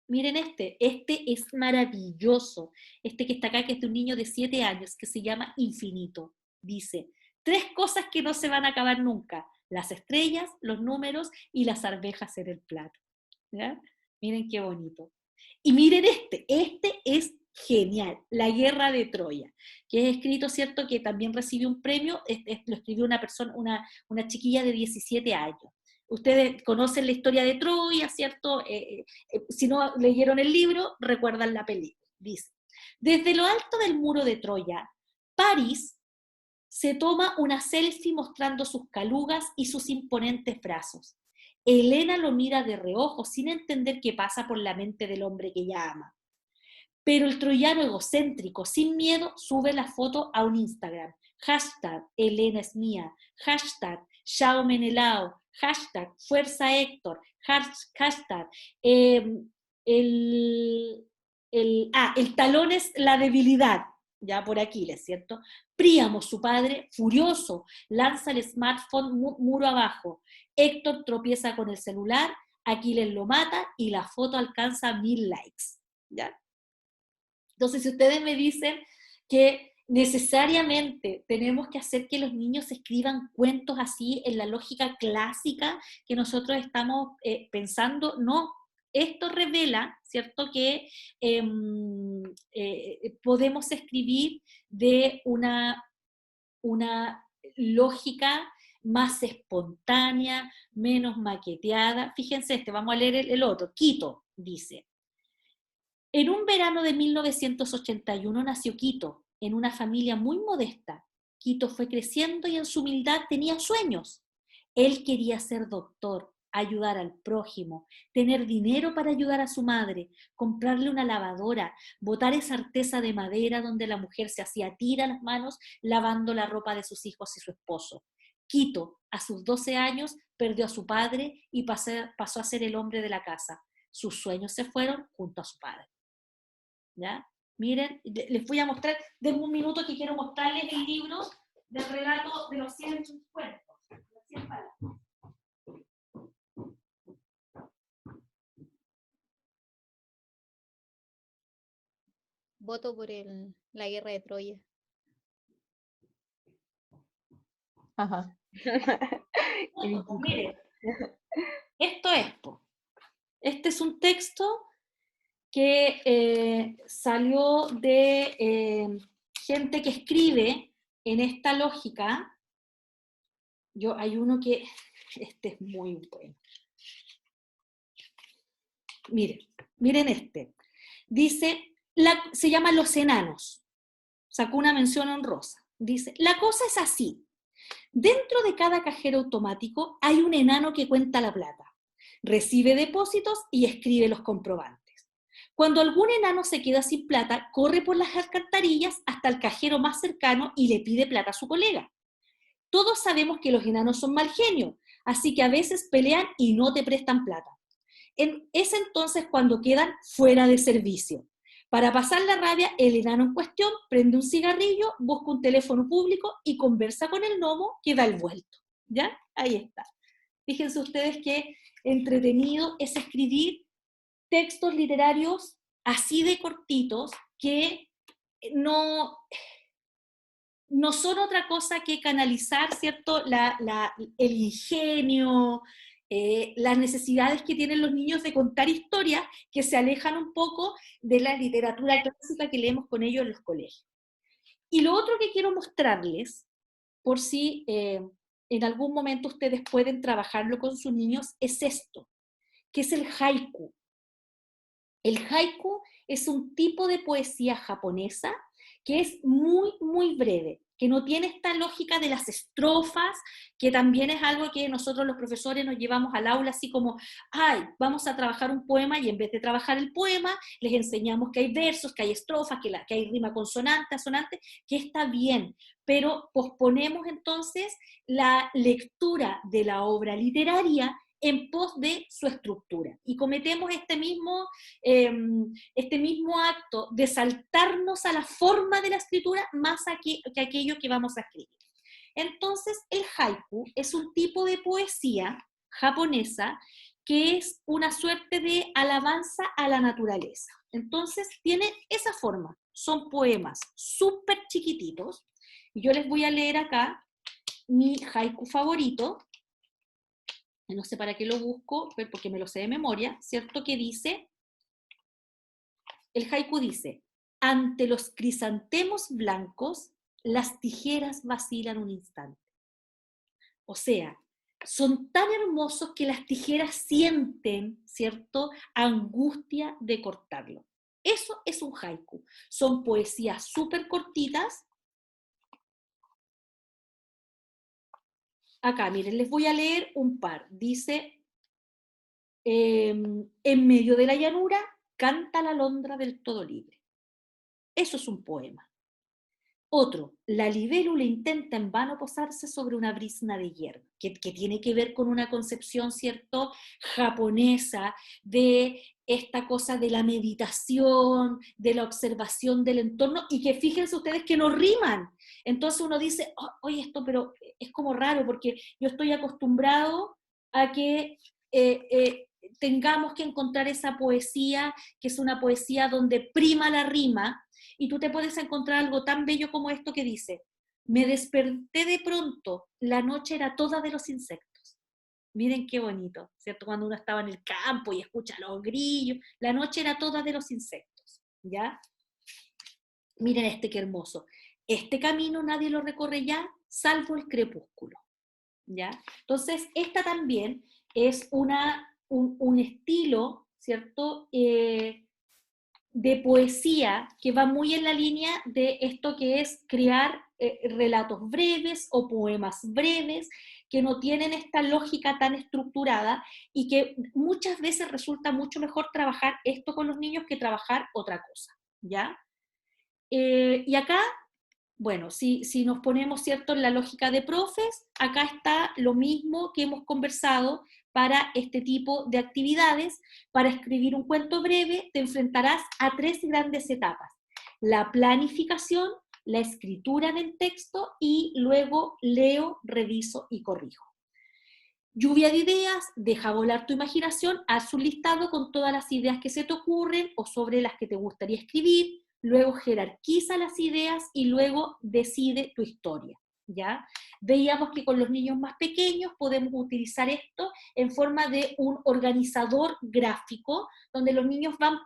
Miren este es maravilloso, que está acá, que es de un niño de 7 años, que se llama Infinito. Dice, 3 cosas que no se van a acabar nunca, las estrellas, los números y las arvejas en el plato. ¿Ya? Miren qué bonito. Y miren este es genial, La Guerra de Troya, que es escrito, ¿cierto?, que también recibió un premio, lo escribió una persona, una chiquilla de 17 años. Ustedes conocen la historia de Troya, ¿cierto? Si no leyeron el libro, recuerdan la película. Dice, desde lo alto del muro de Troya, París se toma una selfie mostrando sus calugas y sus imponentes brazos. Helena lo mira de reojo sin entender qué pasa por la mente del hombre que ella ama. Pero el troyano egocéntrico, sin miedo, sube la foto a un Instagram. hashtag Elena es mía, hashtag Shao Menelao, hashtag Fuerza Héctor, hashtag el, el talón es la debilidad, ya por Aquiles, ¿cierto? Príamo, su padre, furioso, lanza el smartphone muro abajo. Héctor tropieza con el celular, Aquiles lo mata y la foto alcanza 1000 likes, ¿ya? Entonces, si ustedes me dicen que necesariamente tenemos que hacer que los niños escriban cuentos así en la lógica clásica que nosotros estamos pensando, no. Esto revela, ¿cierto?, que podemos escribir de una lógica más espontánea, menos maqueteada. Fíjense vamos a leer el otro. Quito dice: en un verano de 1981 nació Quito, en una familia muy modesta. Quito fue creciendo y en su humildad tenía sueños. Él quería ser doctor, ayudar al prójimo, tener dinero para ayudar a su madre, comprarle una lavadora, botar esa artesa de madera donde la mujer se hacía tira las manos lavando la ropa de sus hijos y su esposo. Quito, a sus 12 años, perdió a su padre y pasó a ser el hombre de la casa. Sus sueños se fueron junto a su padre. ¿Ya? Miren, les voy a mostrar, denme un minuto que quiero mostrarles el libro del relato de los 100 cuentos. Las 100 palabras. Voto por la guerra de Troya. Ajá. Miren, esto es, este es un texto que salió de gente que escribe en esta lógica. Hay uno que, este es muy bueno. Miren este. Dice, se llama Los Enanos. Sacó una mención honrosa. Dice, la cosa es así. Dentro de cada cajero automático hay un enano que cuenta la plata, recibe depósitos y escribe los comprobantes. Cuando algún enano se queda sin plata, corre por las alcantarillas hasta el cajero más cercano y le pide plata a su colega. Todos sabemos que los enanos son mal genio, así que a veces pelean y no te prestan plata. Es entonces cuando quedan fuera de servicio. Para pasar la rabia, el enano en cuestión prende un cigarrillo, busca un teléfono público y conversa con el gnomo que da el vuelto. ¿Ya? Ahí está. Fíjense ustedes qué entretenido es escribir textos literarios así de cortitos que no son otra cosa que canalizar, ¿cierto?, el ingenio, las necesidades que tienen los niños de contar historias que se alejan un poco de la literatura clásica que leemos con ellos en los colegios. Y lo otro que quiero mostrarles, por si en algún momento ustedes pueden trabajarlo con sus niños, es esto, que es el haiku. El haiku es un tipo de poesía japonesa que es muy, muy breve, que no tiene esta lógica de las estrofas, que también es algo que nosotros los profesores nos llevamos al aula así como, ay, vamos a trabajar un poema y en vez de trabajar el poema, les enseñamos que hay versos, que hay estrofas, que hay rima consonante, asonante, que está bien, pero posponemos entonces la lectura de la obra literaria en pos de su estructura. Y cometemos este mismo acto de saltarnos a la forma de la escritura más que aquello que vamos a escribir. Entonces, el haiku es un tipo de poesía japonesa que es una suerte de alabanza a la naturaleza. Entonces, tiene esa forma. Son poemas súper chiquititos. Y yo les voy a leer acá mi haiku favorito. No sé para qué lo busco, porque me lo sé de memoria, ¿cierto? Que dice, el haiku dice, ante los crisantemos blancos, las tijeras vacilan un instante. O sea, son tan hermosos que las tijeras sienten, ¿cierto?, angustia de cortarlo. Eso es un haiku. Son poesías súper cortitas. Acá, miren, les voy a leer un par. Dice, en medio de la llanura canta la alondra del todo libre. Eso es un poema. Otro, la libélula intenta en vano posarse sobre una brizna de hierba, que tiene que ver con una concepción, ¿cierto?, japonesa, de esta cosa de la meditación, de la observación del entorno, y que fíjense ustedes que no riman. Entonces uno dice, "Oh, oye, esto pero es como raro, porque yo estoy acostumbrado a que tengamos que encontrar esa poesía, que es una poesía donde prima la rima, y tú te puedes encontrar algo tan bello como esto que dice, me desperté de pronto, la noche era toda de los insectos. Miren qué bonito, ¿cierto? Cuando uno estaba en el campo y escucha los grillos, la noche era toda de los insectos, ¿ya? Miren este qué hermoso. Este camino nadie lo recorre ya, salvo el crepúsculo, ¿ya? Entonces, esta también es un estilo, ¿cierto?, de poesía que va muy en la línea de esto que es crear relatos breves o poemas breves que no tienen esta lógica tan estructurada y que muchas veces resulta mucho mejor trabajar esto con los niños que trabajar otra cosa, ¿ya? Y acá, bueno, si nos ponemos, ¿cierto?, en la lógica de profes, acá está lo mismo que hemos conversado para este tipo de actividades. Para escribir un cuento breve te enfrentarás a 3 grandes etapas: la planificación, la escritura del texto y luego leo, reviso y corrijo. Lluvia de ideas, deja volar tu imaginación, haz un listado con todas las ideas que se te ocurren o sobre las que te gustaría escribir, luego jerarquiza las ideas y luego decide tu historia, ¿ya? Veíamos que con los niños más pequeños podemos utilizar esto en forma de un organizador gráfico, donde los niños van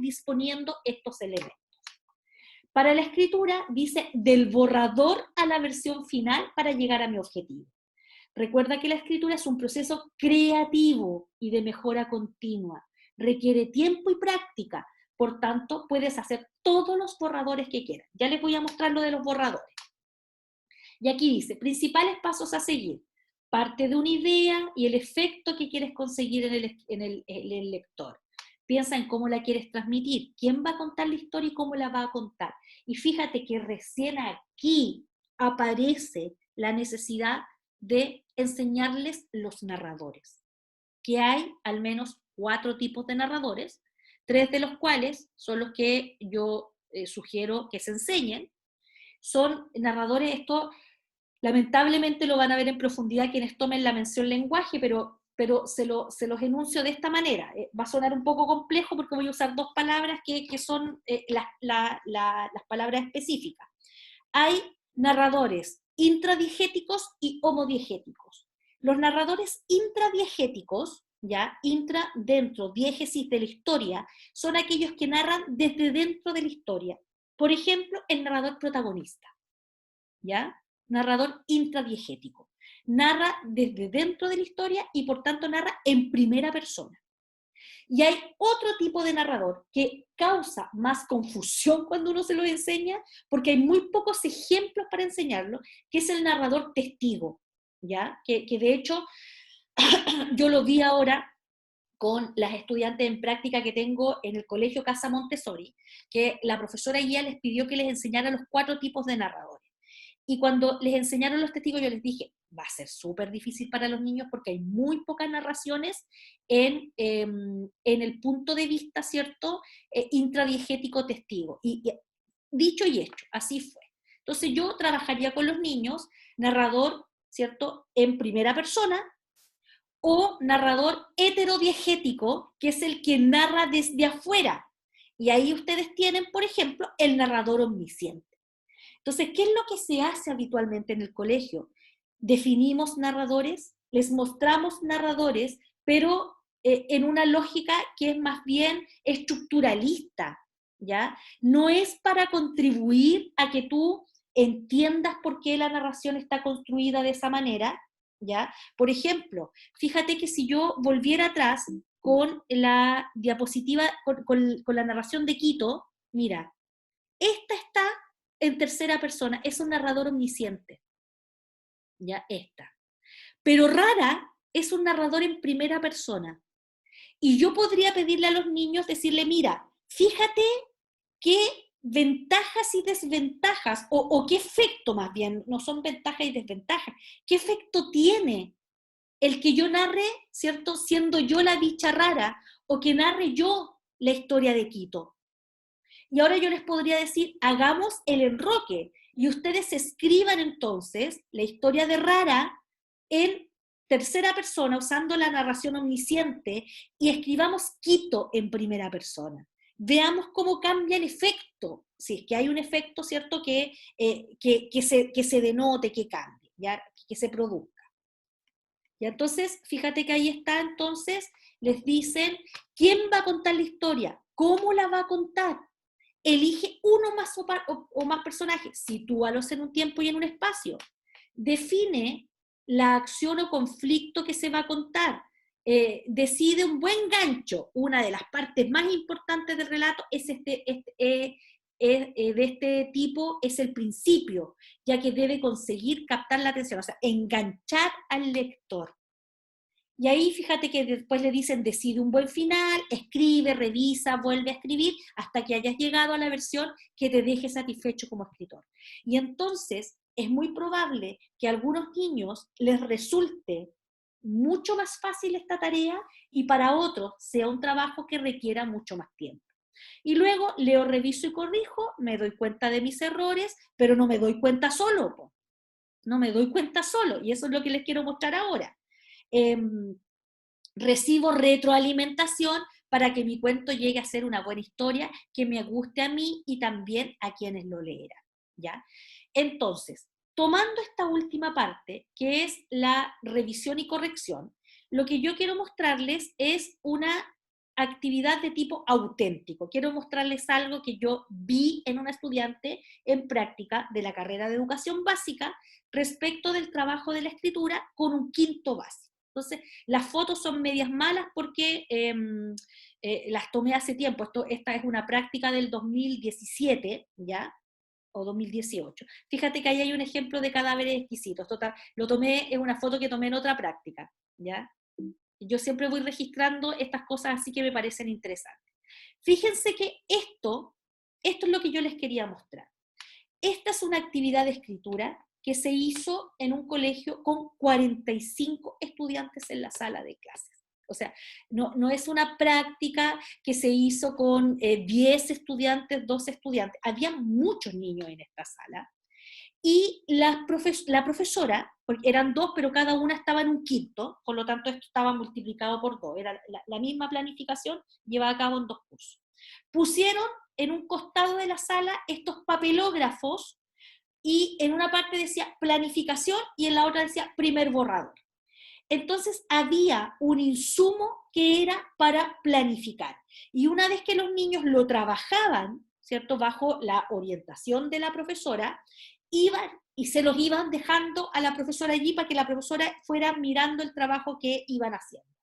disponiendo estos elementos. Para la escritura dice del borrador a la versión final para llegar a mi objetivo. Recuerda que la escritura es un proceso creativo y de mejora continua. Requiere tiempo y práctica. Por tanto, puedes hacer todos los borradores que quieras. Ya les voy a mostrar lo de los borradores. Y aquí dice, principales pasos a seguir. Parte de una idea y el efecto que quieres conseguir en el lector. Piensa en cómo la quieres transmitir, quién va a contar la historia y cómo la va a contar. Y fíjate que recién aquí aparece la necesidad de enseñarles los narradores, que hay al menos 4 tipos de narradores, 3 de los cuales son los que yo sugiero que se enseñen. Son narradores, esto lamentablemente lo van a ver en profundidad quienes tomen la mención lenguaje, pero se los enuncio de esta manera. Va a sonar un poco complejo porque voy a usar 2 palabras que son las palabras específicas. Hay narradores intradiegéticos y homodiegéticos. Los narradores intradiegéticos, ya, intra, dentro, diégesis de la historia, son aquellos que narran desde dentro de la historia. Por ejemplo, el narrador protagonista, ¿ya? Narrador intradiegético. Narra desde dentro de la historia y por tanto narra en primera persona. Y hay otro tipo de narrador que causa más confusión cuando uno se lo enseña, porque hay muy pocos ejemplos para enseñarlo, que es el narrador testigo, ¿ya? Que de hecho yo lo vi ahora con las estudiantes en práctica que tengo en el colegio Casa Montessori, que la profesora guía les pidió que les enseñara los 4 tipos de narradores. Y cuando les enseñaron los testigos, yo les dije, va a ser súper difícil para los niños porque hay muy pocas narraciones en el punto de vista, ¿cierto?, intradiegético testigo. Y dicho y hecho, así fue. Entonces yo trabajaría con los niños, narrador, ¿cierto?, en primera persona, o narrador heterodiegético, que es el que narra desde afuera. Y ahí ustedes tienen, por ejemplo, el narrador omnisciente. Entonces, ¿qué es lo que se hace habitualmente en el colegio? Definimos narradores, les mostramos narradores, pero en una lógica que es más bien estructuralista, ¿ya? No es para contribuir a que tú entiendas por qué la narración está construida de esa manera, ¿ya? Por ejemplo, fíjate que si yo volviera atrás con la diapositiva, con la narración de Quito, mira, esta está en tercera persona, es un narrador omnisciente, ya esta. Pero Rara es un narrador en primera persona. Y yo podría pedirle a los niños, decirle, mira, fíjate que ventajas y desventajas, o qué efecto más bien, no son ventajas y desventajas, qué efecto tiene el que yo narre, ¿cierto?, siendo yo la bicha rara, o que narre yo la historia de Quito. Y ahora yo les podría decir, hagamos el enroque, y ustedes escriban entonces la historia de Rara en tercera persona, usando la narración omnisciente, y escribamos Quito en primera persona. Veamos cómo cambia el efecto, si es que hay un efecto, ¿cierto?, que se denote, que cambie, ¿ya?, que se produzca. Y entonces, fíjate que ahí está, entonces, les dicen, ¿quién va a contar la historia? ¿Cómo la va a contar? Elige uno más o más personajes, sitúalos en un tiempo y en un espacio. Define la acción o conflicto que se va a contar. Decide un buen gancho. Una de las partes más importantes del relato es de este tipo es el principio, ya que debe conseguir captar la atención, o sea, enganchar al lector. Y ahí fíjate que después le dicen, decide un buen final, escribe, revisa, vuelve a escribir, hasta que hayas llegado a la versión que te deje satisfecho como escritor. Y entonces es muy probable que a algunos niños les resulte mucho más fácil esta tarea, y para otros sea un trabajo que requiera mucho más tiempo. Y luego leo, reviso y corrijo, me doy cuenta de mis errores, pero no me doy cuenta solo, po. No me doy cuenta solo, y eso es lo que les quiero mostrar ahora. Recibo retroalimentación para que mi cuento llegue a ser una buena historia que me guste a mí y también a quienes lo leerán, ¿ya? Entonces, tomando esta última parte, que es la revisión y corrección, lo que yo quiero mostrarles es una actividad de tipo auténtico. Quiero mostrarles algo que yo vi en una estudiante en práctica de la carrera de educación básica respecto del trabajo de la escritura con un quinto básico. Entonces, las fotos son medias malas porque las tomé hace tiempo. Esta es una práctica del 2017, ¿ya? O 2018. Fíjate que ahí hay un ejemplo de cadáveres exquisitos. Total, lo tomé, es una foto que tomé en otra práctica, ¿ya? Yo siempre voy registrando estas cosas así que me parecen interesantes. Fíjense que esto es lo que yo les quería mostrar. Esta es una actividad de escritura que se hizo en un colegio con 45 estudiantes en la sala de clases. O sea, no es una práctica que se hizo con 10 estudiantes, 12 estudiantes. Había muchos niños en esta sala. Y la profesora, porque eran dos, pero cada una estaba en un quinto, por lo tanto esto estaba multiplicado por dos, era la misma planificación llevada a cabo en 2 cursos. Pusieron en un costado de la sala estos papelógrafos, y en una parte decía planificación y en la otra decía primer borrador. Entonces había un insumo que era para planificar. Y una vez que los niños lo trabajaban, ¿cierto?, bajo la orientación de la profesora, iban y se los iban dejando a la profesora allí para que la profesora fuera mirando el trabajo que iban haciendo.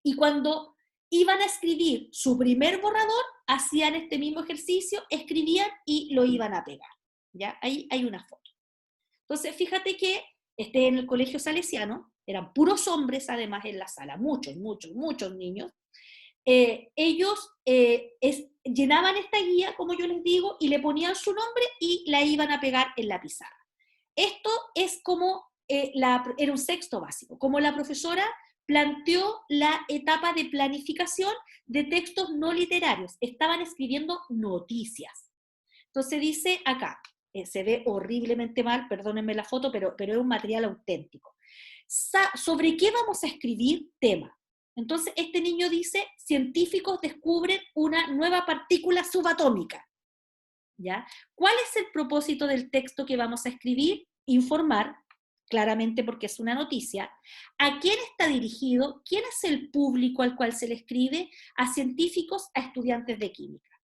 Y cuando iban a escribir su primer borrador, hacían este mismo ejercicio, escribían y lo iban a pegar. ¿Ya? Ahí hay una foto. Entonces, fíjate que en el colegio salesiano, eran puros hombres además en la sala, muchos niños. Ellos llenaban esta guía, como yo les digo, y le ponían su nombre y la iban a pegar en la pizarra. Esto es como, era un sexto básico, como la profesora planteó la etapa de planificación de textos no literarios. Estaban escribiendo noticias. Entonces dice acá, se ve horriblemente mal, perdónenme la foto, pero es un material auténtico. ¿Sobre qué vamos a escribir? Tema. Entonces este niño dice, científicos descubren una nueva partícula subatómica. ¿Ya? ¿Cuál es el propósito del texto que vamos a escribir? Informar, claramente porque es una noticia. ¿A quién está dirigido? ¿Quién es el público al cual se le escribe? A científicos, a estudiantes de química.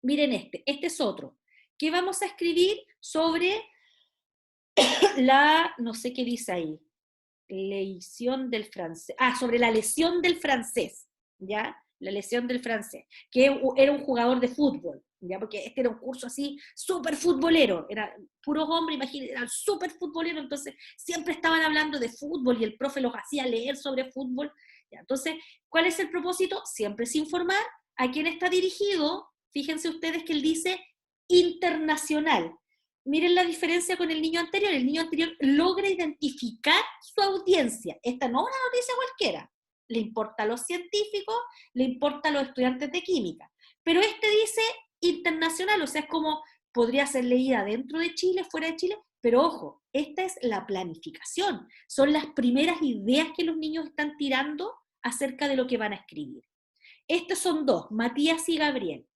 Miren este es otro. ¿Qué vamos a escribir sobre no sé qué dice ahí, lesión del francés, sobre la lesión del francés, ¿ya? La lesión del francés, que era un jugador de fútbol, ¿ya? Porque este era un curso así, súper futbolero, era puros hombres, imagínense, eran súper futboleros, entonces siempre estaban hablando de fútbol y el profe los hacía leer sobre fútbol, ¿ya? Entonces, ¿cuál es el propósito? Siempre es informar a quién está dirigido, Fíjense ustedes que él dice internacional. Miren la diferencia con el niño anterior. El niño anterior logra identificar su audiencia. Esta no es una noticia cualquiera. Le importa a los científicos, le importa a los estudiantes de química. Pero este dice internacional, o sea, es como podría ser leída dentro de Chile, fuera de Chile, pero ojo, esta es la planificación. Son las primeras ideas que los niños están tirando acerca de lo que van a escribir. Estos son dos, Matías y Gabriel.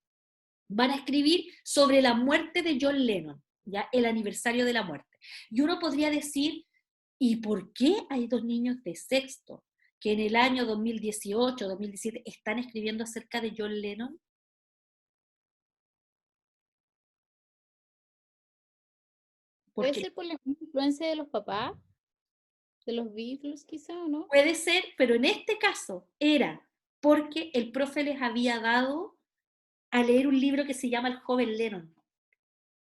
Van a escribir sobre la muerte de John Lennon, ¿ya? El aniversario de la muerte. Y uno podría decir, ¿y por qué hay dos niños de sexto que en el año 2018, 2017 están escribiendo acerca de John Lennon? ¿Puede Porque ser por la influencia de los papás? ¿De los Beatles quizá o no? puede ser, pero en este caso era porque el profe les había dado a leer un libro que se llama El joven Lennon,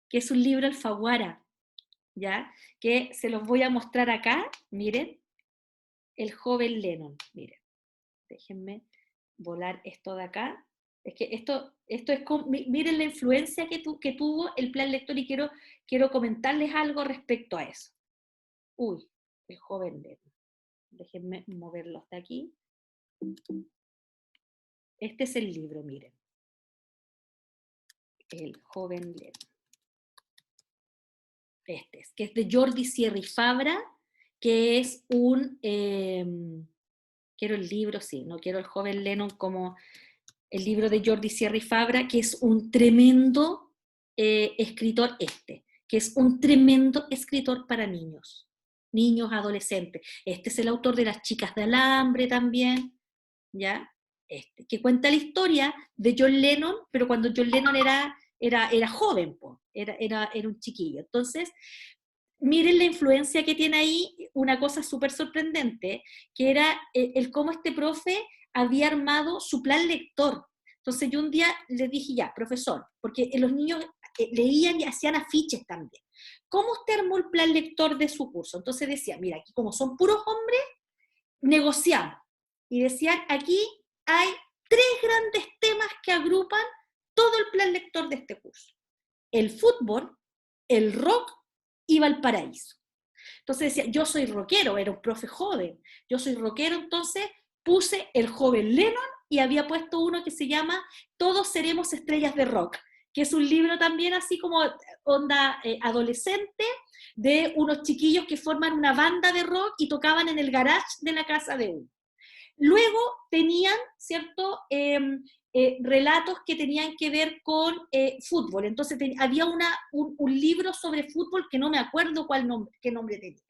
que es un libro alfaguara, ¿ya? Que se los voy a mostrar acá, miren, El joven Lennon, miren, déjenme volar esto de acá. Es que esto es como, miren la influencia que tuvo el plan lector y quiero comentarles algo respecto a eso. Uy, El joven Lennon. Déjenme moverlo hasta aquí. Este es el libro, miren. El joven Lennon. Este es, que es de Jordi Sierra y Fabra, que es un... quiero el libro, sí, no quiero El joven Lennon como el libro de Jordi Sierra y Fabra, que es un tremendo escritor que es un tremendo escritor para niños, adolescentes. Este es el autor de Las chicas de alambre también, ¿ya? Que cuenta la historia de John Lennon, pero cuando John Lennon era joven, era un chiquillo. Entonces, miren la influencia que tiene ahí, una cosa súper sorprendente, que era el cómo este profe había armado su plan lector. Entonces yo un día le dije, ya, profesor, porque los niños leían y hacían afiches también. ¿Cómo usted armó el plan lector de su curso? Entonces decía, mira, aquí como son puros hombres, negociamos. Y decían, aquí hay 3 grandes temas que agrupan todo el plan lector de este curso. El fútbol, el rock y Valparaíso. Entonces decía, yo soy rockero, era un profe joven, yo soy rockero, entonces puse El joven Lennon y había puesto uno que se llama Todos seremos estrellas de rock, que es un libro también así como onda adolescente, de unos chiquillos que forman una banda de rock y tocaban en el garage de la casa de uno. Luego tenían, ¿cierto?, relatos que tenían que ver con fútbol. Entonces había un libro sobre fútbol que no me acuerdo qué nombre tenía.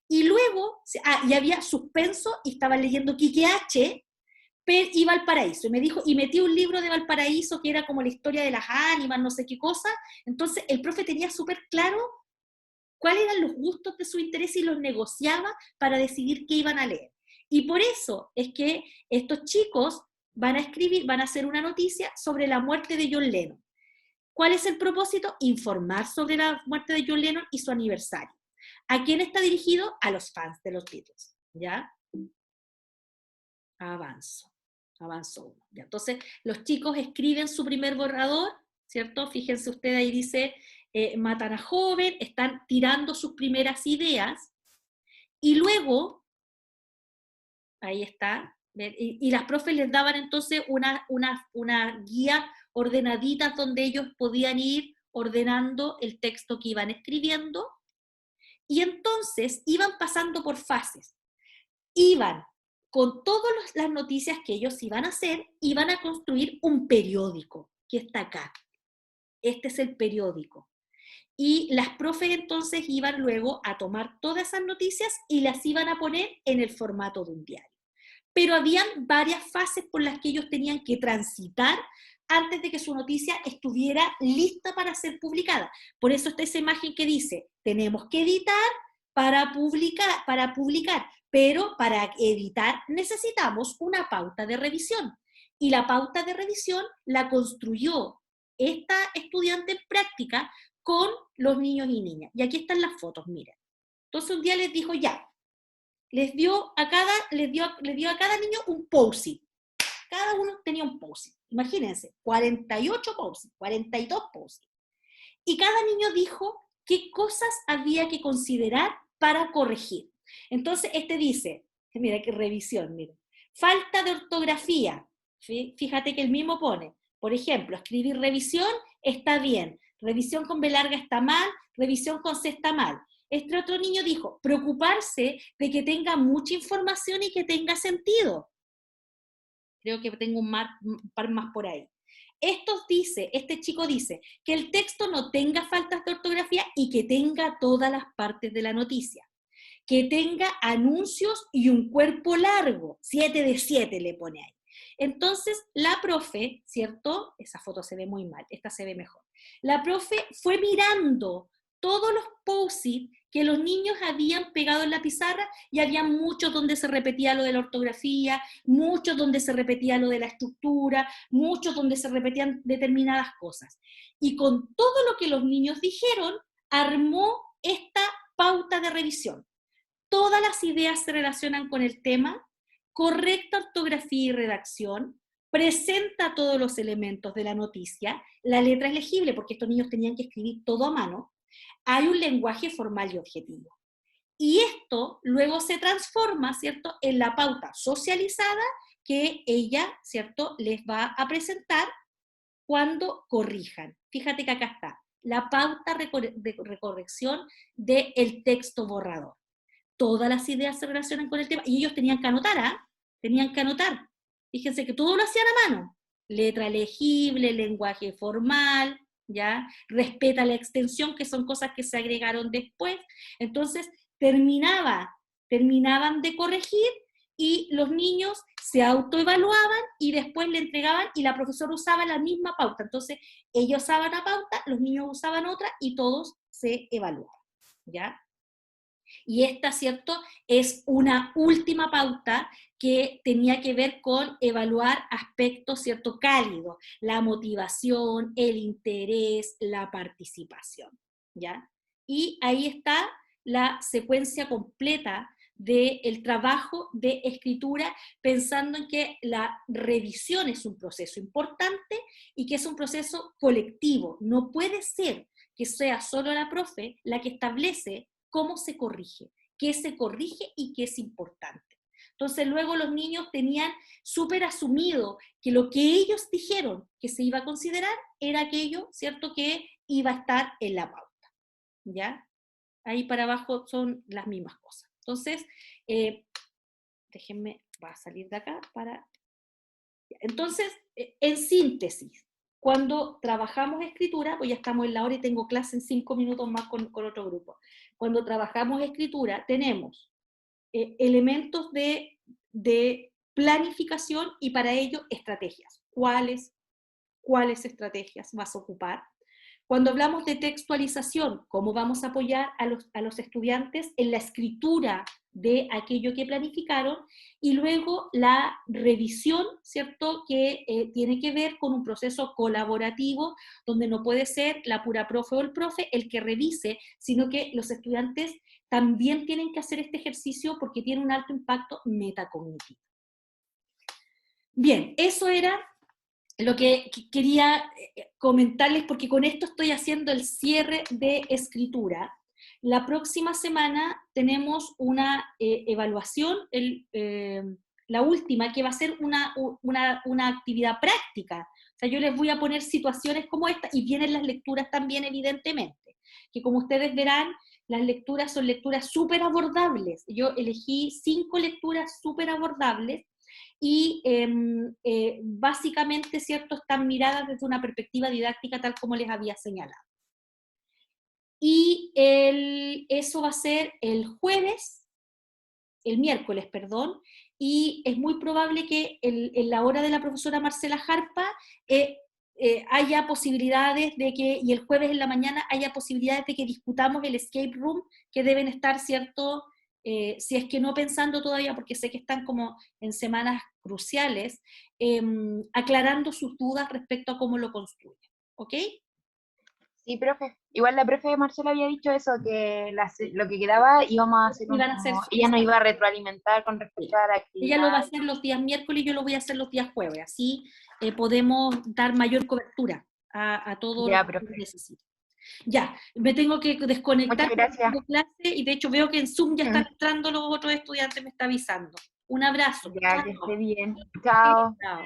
Y luego, y había suspenso y estaba leyendo Quique H. y Valparaíso. Y me dijo, y metí un libro de Valparaíso que era como la historia de las ánimas, no sé qué cosa. Entonces el profe tenía súper claro cuáles eran los gustos de su interés y los negociaba para decidir qué iban a leer. Y por eso es que estos chicos van a escribir, van a hacer una noticia sobre la muerte de John Lennon. ¿Cuál es el propósito? Informar sobre la muerte de John Lennon y su aniversario. ¿A quién está dirigido? A los fans de los Beatles, ¿ya? Avanzo uno. ¿Ya? Entonces, los chicos escriben su primer borrador, ¿cierto? Fíjense ustedes, ahí dice, matan a joven, están tirando sus primeras ideas, y luego, ahí está, y las profes les daban entonces una guía ordenaditas donde ellos podían ir ordenando el texto que iban escribiendo, y entonces iban pasando por fases. Iban con todas las noticias que ellos iban a hacer, iban a construir un periódico, que está acá. Este es el periódico. Y las profes entonces iban luego a tomar todas esas noticias y las iban a poner en el formato de un diario. Pero habían varias fases por las que ellos tenían que transitar antes de que su noticia estuviera lista para ser publicada. Por eso está esa imagen que dice, tenemos que editar para publicar, pero para editar necesitamos una pauta de revisión. Y la pauta de revisión la construyó esta estudiante en práctica con los niños y niñas. Y aquí están las fotos, miren. Entonces un día les dijo, ya, les dio a cada niño un post-it. Cada uno tenía un post-it. Imagínense, 48 post-it, 42 post-it. Y cada niño dijo qué cosas había que considerar para corregir. Entonces, este dice, mira qué revisión, mira, falta de ortografía. Fíjate que el mismo pone, por ejemplo, escribir revisión está bien, revisión con B larga está mal, revisión con C está mal. Este otro niño dijo, preocuparse de que tenga mucha información y que tenga sentido. Creo que tengo un par más por ahí. Este chico dice, que el texto no tenga faltas de ortografía y que tenga todas las partes de la noticia. Que tenga anuncios y un cuerpo largo, 7 de 7 le pone ahí. Entonces, la profe, ¿cierto? Esa foto se ve muy mal, esta se ve mejor. La profe fue mirando todos los post-it que los niños habían pegado en la pizarra y había muchos donde se repetía lo de la ortografía, muchos donde se repetía lo de la estructura, muchos donde se repetían determinadas cosas. Y con todo lo que los niños dijeron, armó esta pauta de revisión. Todas las ideas se relacionan con el tema, correcta ortografía y redacción, presenta todos los elementos de la noticia, la letra es legible porque estos niños tenían que escribir todo a mano, hay un lenguaje formal y objetivo. Y esto luego se transforma, ¿cierto?, en la pauta socializada que ella, ¿cierto?, les va a presentar cuando corrijan. Fíjate que acá está, la pauta de corrección del texto borrador. Todas las ideas se relacionan con el tema, y ellos tenían que anotar, tenían que anotar. Fíjense que todo lo hacían a mano. Letra legible, lenguaje formal, ¿ya? Respeta la extensión, que son cosas que se agregaron después. Entonces, terminaban de corregir y los niños se autoevaluaban y después le entregaban y la profesora usaba la misma pauta. Entonces, ellos usaban una pauta, los niños usaban otra y todos se evaluaban, ¿ya? Y esta, ¿cierto?, es una última pauta que tenía que ver con evaluar aspectos, ¿cierto?, cálidos, la motivación, el interés, la participación, ¿ya? Y ahí está la secuencia completa del trabajo de escritura, pensando en que la revisión es un proceso importante y que es un proceso colectivo. No puede ser que sea solo la profe la que establece cómo se corrige, qué se corrige y qué es importante. Entonces luego los niños tenían súper asumido que lo que ellos dijeron que se iba a considerar era aquello, ¿cierto?, que iba a estar en la pauta, ¿ya? Ahí para abajo son las mismas cosas. Entonces, déjenme, va a salir de acá para... Entonces, en síntesis, cuando trabajamos escritura, pues ya estamos en la hora y tengo clase en 5 minutos más con otro grupo. Cuando trabajamos escritura, tenemos elementos de planificación y para ello estrategias. ¿Cuáles estrategias vas a ocupar? Cuando hablamos de textualización, ¿cómo vamos a apoyar a los estudiantes en la escritura de aquello que planificaron? Y luego la revisión, ¿cierto?, que tiene que ver con un proceso colaborativo, donde no puede ser la pura profe o el profe el que revise, sino que los estudiantes también tienen que hacer este ejercicio porque tiene un alto impacto metacognitivo. Bien, eso era lo que quería comentarles, porque con esto estoy haciendo el cierre de escritura. La próxima semana tenemos una evaluación, la última, que va a ser una actividad práctica. O sea, yo les voy a poner situaciones como esta, y vienen las lecturas también, evidentemente, que como ustedes verán, las lecturas son lecturas súper abordables. Yo elegí 5 lecturas súper abordables, y básicamente, ¿cierto?, están miradas desde una perspectiva didáctica tal como les había señalado. Y eso va a ser el miércoles, perdón, y es muy probable que en la hora de la profesora Marcela Jarpa haya posibilidades de que, y el jueves en la mañana haya posibilidades de que discutamos el escape room, que deben estar, ¿cierto?, si es que no pensando todavía, porque sé que están como en semanas cruciales, aclarando sus dudas respecto a cómo lo construyen, ¿ok? Sí, profe. Igual la profe Marcela había dicho eso, que lo que quedaba íbamos a hacer Iban a hacer ella nos iba a retroalimentar con respecto a la Ella lo va a actividad. hacer los días miércoles y yo lo voy a hacer los días jueves. Así podemos dar mayor cobertura a todo lo Ya, que profe. necesite. Ya, me tengo que desconectar Muchas gracias. de clase y de hecho veo que en Zoom ya están Mm. entrando los otros estudiantes, me está avisando. Un abrazo. Ya, que esté bien. Chao. Chao.